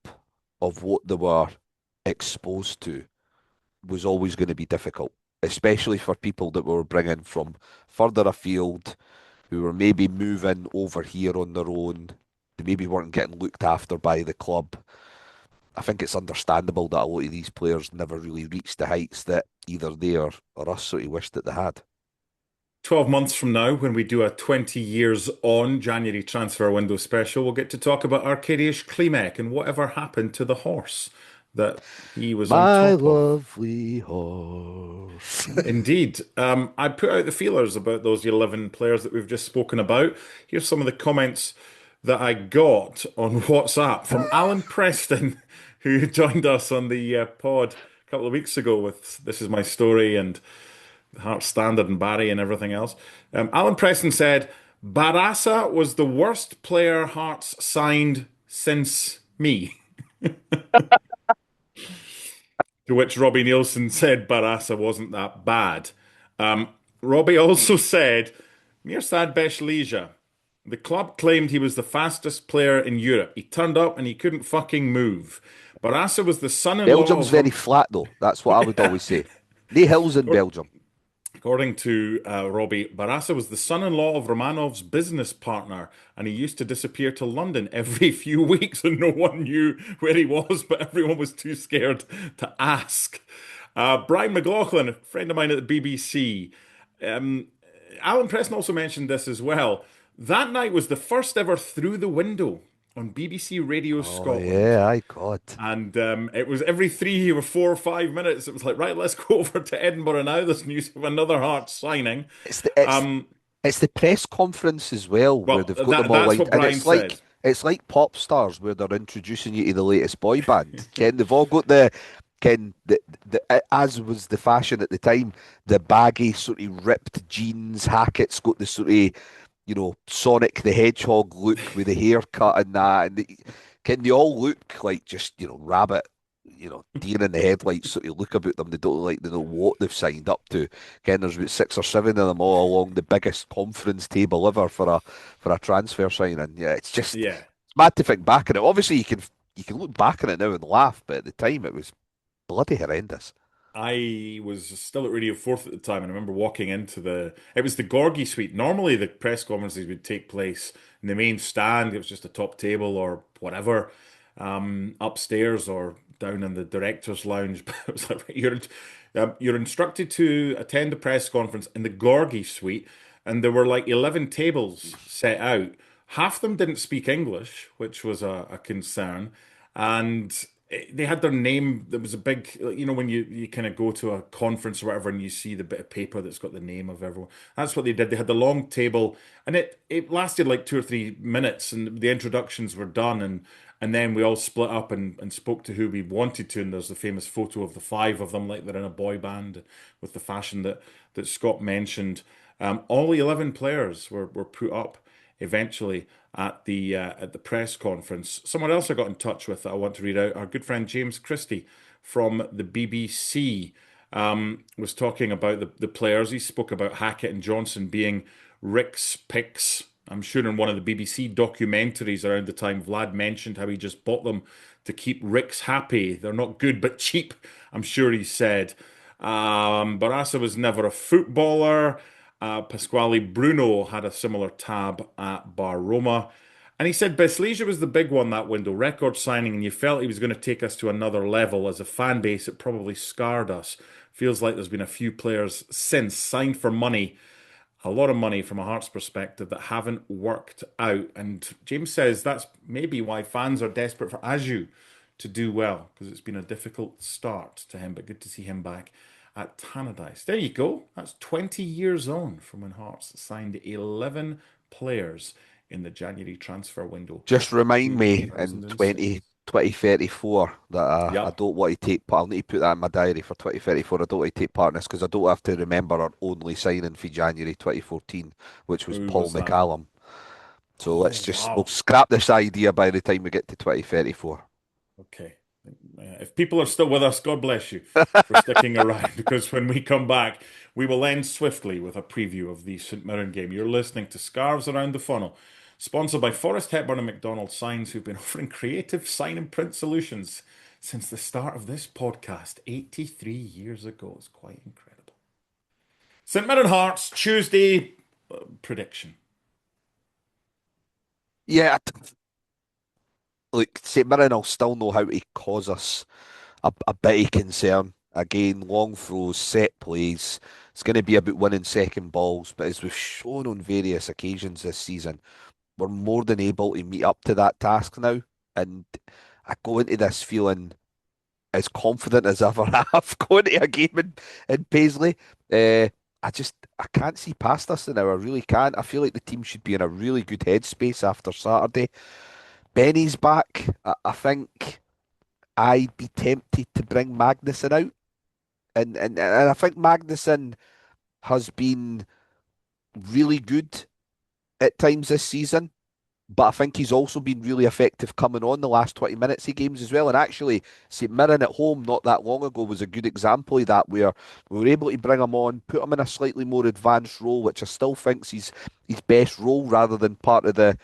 of what they were exposed to was always going to be difficult, especially for people that we were bringing from further afield who were maybe moving over here on their own. They maybe weren't getting looked after by the club. I think it's understandable that a lot of these players never really reached the heights that either they or us sort of wished that they had. 12 months from now, when we do a 20 years on January transfer window special, we'll get to talk about Arkadiusz Klimek and whatever happened to the horse that he was on My top of. lovely horse. Indeed. I put out the feelers about those 11 players that we've just spoken about. Here's some of the comments that I got on WhatsApp from Alan Preston, who joined us on the pod a couple of weeks ago with This Is My Story and Heart Standard and Barry and everything else. Alan Preston said, Barassa was the worst player Hearts signed since me. To which Robbie Nielsen said Barassa wasn't that bad. Um, Robbie also said, Mirsad Beshlija. The club claimed he was the fastest player in Europe. He turned up and he couldn't fucking move. Barassa was the son-in-law Belgium's of very flat though. That's what I would always say. No hills in Belgium. According to Robbie, Barassa was the son-in-law of Romanov's business partner, and he used to disappear to London every few weeks, and no one knew where he was, but everyone was too scared to ask. Brian McLaughlin, a friend of mine at the BBC, um, Alan Preston also mentioned this as well. That night was the first ever Through the Window on BBC Radio Oh Scotland. yeah, I God. And it was every 3 or 4 or 5 minutes. It was like, right, let's go over to Edinburgh now. There's news of another Hearts signing. It's the it's Um, it's the press conference as well where well, they've got them all that's lined, what and Brian said. it's like pop stars where they're introducing you to the latest boy band. Ken, they've all got the Ken as was the fashion at the time, the baggy sort of ripped jeans. Hackett's got the sort of Sonic the Hedgehog look with the haircut and that, and Ken, they all look like just rabbit. Deer in the headlights sort of look about them. They don't look like they know what they've signed up to. Ken, there's about 6 or 7 of them all along the biggest conference table ever for a transfer signing. Yeah, Yeah. it's mad to think back on it. Obviously, you can look back on it now and laugh, but at the time it was bloody horrendous. I was still at Radio 4th at the time, and I remember walking into it was the Gorgie suite. Normally, the press conferences would take place in the main stand. It was just a top table or whatever, upstairs or down in the director's lounge. But it was like, right, you're instructed to attend a press conference in the Gorgie suite, and there were like 11 tables set out. Half them didn't speak English, which was a concern. And they had their name. There was a big, when you kind of go to a conference or whatever, and you see the bit of paper that's got the name of everyone. That's what they did. They had the long table, and it lasted like 2 or 3 minutes, and the introductions were done, and then we all split up and spoke to who we wanted to. And there's the famous photo of the five of them, like they're in a boy band with the fashion that Scott mentioned. All the 11 players were put up eventually at the press conference. Someone else I got in touch with that I want to read out, our good friend James Christie from the BBC, was talking about the players. He spoke about Hackett and Johnson being Rick's picks. I'm sure in one of the BBC documentaries around the time, Vlad mentioned how he just bought them to keep Rick's happy. They're not good but cheap, I'm sure he said. Barassa was never a footballer. Pasquale Bruno had a similar tab at Bar Roma. And he said Beslesia was the big one that window, record signing, and you felt he was going to take us to another level. As a fan base, it probably scarred us. Feels like there's been a few players since signed for money, a lot of money from a Hearts perspective, that haven't worked out. And James says that's maybe why fans are desperate for Aju to do well, because it's been a difficult start to him, but good to see him back at Tannadice. There you go. That's 20 years on from when Hearts signed 11 players in the January transfer window Just remind me in 2006. 2034 that I Yep. don't want to take part. I'll need to put that in my diary for 2034. I don't want to take part in this because I don't have to remember our only signing for January 2014, which was Who Paul was that? McCallum. So Oh, we'll wow. scrap this idea by the time we get to 2034. Okay. If people are still with us, God bless you for sticking around, because when we come back, we will end swiftly with a preview of the St Mirren game. You're listening to Scarves Around the Funnel, sponsored by Forrest Hepburn and McDonald Signs, who've been offering creative sign and print solutions since the start of this podcast 83 years ago. It's quite incredible. St Mirren Hearts, Tuesday prediction. Yeah, look, St Mirren will still know how to cause us a bit of concern. Again, long throws, set plays. It's going to be about winning second balls, but as we've shown on various occasions this season, we're more than able to meet up to that task now. And I go into this feeling as confident as ever have going to a game in Paisley. Uh, I can't see past us now. I really can't. I feel like the team should be in a really good headspace after Saturday. Benny's back. I think I'd be tempted to bring Magnuson out, and I think Magnuson has been really good at times this season. But I think he's also been really effective coming on the last 20 minutes of games as well. And actually, St Mirren at home not that long ago was a good example of that, where we were able to bring him on, put him in a slightly more advanced role, which I still think's his best role rather than part of the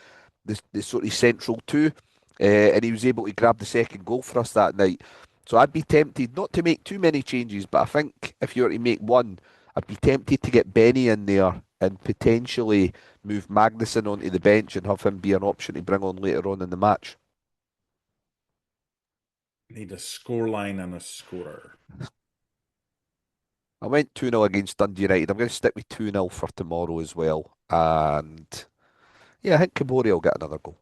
sort of central two. And he was able to grab the second goal for us that night. So I'd be tempted not to make too many changes, but I think if you were to make one, I'd be tempted to get Benny in there and potentially move Magnuson onto the bench and have him be an option to bring on later on in the match. Need a scoreline and a scorer. I went 2-0 against Dundee United. I'm going to stick with 2-0 for tomorrow as well. And yeah, I think Kabori will get another goal.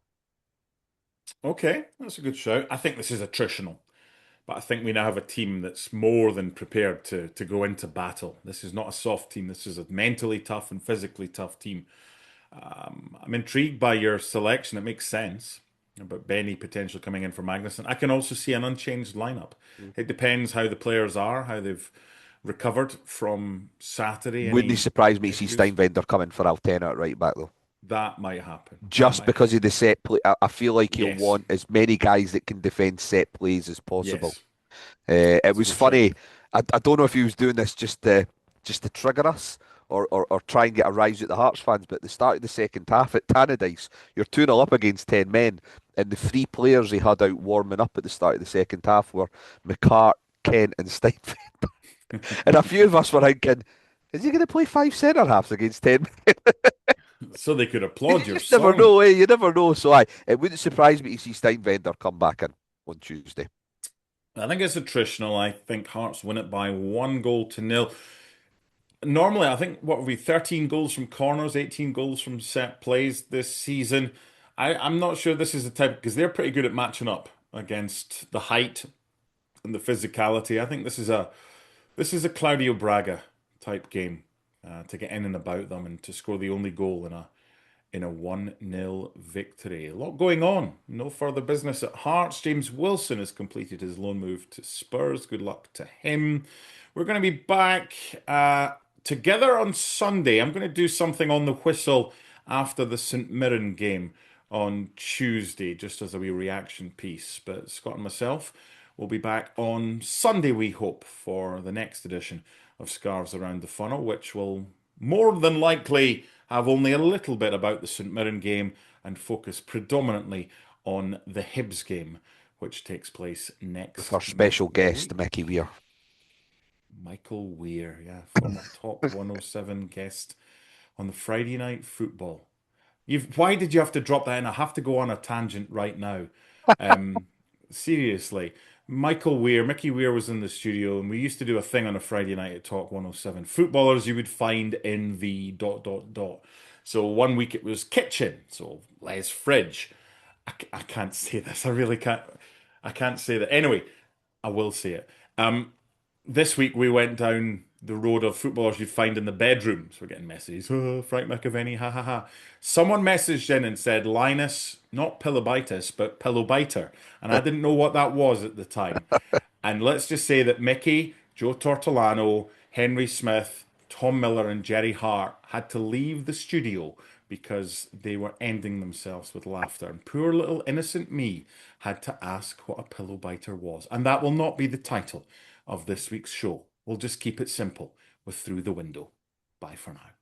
Okay, that's a good shout. I think this is attritional, but I think we now have a team that's more than prepared to go into battle. This is not a soft team. This is a mentally tough and physically tough team. I'm intrigued by your selection. It makes sense about Benny potentially coming in for Magnuson. I can also see an unchanged lineup. Mm. It depends how the players are, how they've recovered from Saturday, Wouldn't it any surprise me to see issues. Steinbender coming for Altena at right back though? That might happen. That Just might because of happen. the set play, I feel like he'll Yes. want as many guys that can defend set plays as possible. Yes. It That's a was good shout. funny. I don't know if he was doing this just to trigger us or try and get a rise at the Hearts fans, but at the start of the second half at Tannadice, you're 2-0 up against 10 men, and the three players he had out warming up at the start of the second half were McCart, Kent, and Steinfeld. And a few of us were thinking, is he going to play five centre halves against 10 men? So they could applaud You your just never song. know, eh? You never know. So it wouldn't surprise me to see Steinbender come back in on Tuesday. I think it's attritional. I think Hearts win it by 1 goal to 0. Normally, I think what would be 13 goals from corners, 18 goals from set plays this season. I'm not sure this is the type because they're pretty good at matching up against the height and the physicality. I think this is a Claudio Braga type game to get in and about them and to score the only goal in a 1-0 victory. A lot going on. No further business at Hearts. James Wilson has completed his loan move to Spurs. Good luck to him. We're going to be back together on Sunday. I'm going to do something on the whistle after the St Mirren game on Tuesday, just as a wee reaction piece. But Scott and myself will be back on Sunday, we hope, for the next edition of Scarves Around the Funnel, which will more than likely have only a little bit about the St Mirren game and focus predominantly on the Hibs game, which takes place With next our special guest, week. Mickey Weir. Michael Weir, yeah, former Talk 107 guest on the Friday Night Football. Why did you have to drop that in? I have to go on a tangent right now. Um, Seriously, Mickey Weir was in the studio, and we used to do a thing on a Friday night at Talk 107. Footballers you would find in the dot dot dot. So one week it was kitchen, so Les fridge. I can't say this. I really can't. I can't say that. Anyway, I will say it. This week we went down the road of footballers you'd find in the bedrooms. We're getting messages. Oh, Frank McAvenny, ha ha ha. Someone messaged in and said Linus, not pilobitis, but pillowbiter. And I didn't know what that was at the time. And let's just say that Mickey, Joe Tortolano, Henry Smith, Tom Miller, and Jerry Hart had to leave the studio because they were ending themselves with laughter. And poor little innocent me had to ask what a pillow biter was. And that will not be the title of this week's show. We'll just keep it simple with Through the Window. Bye for now.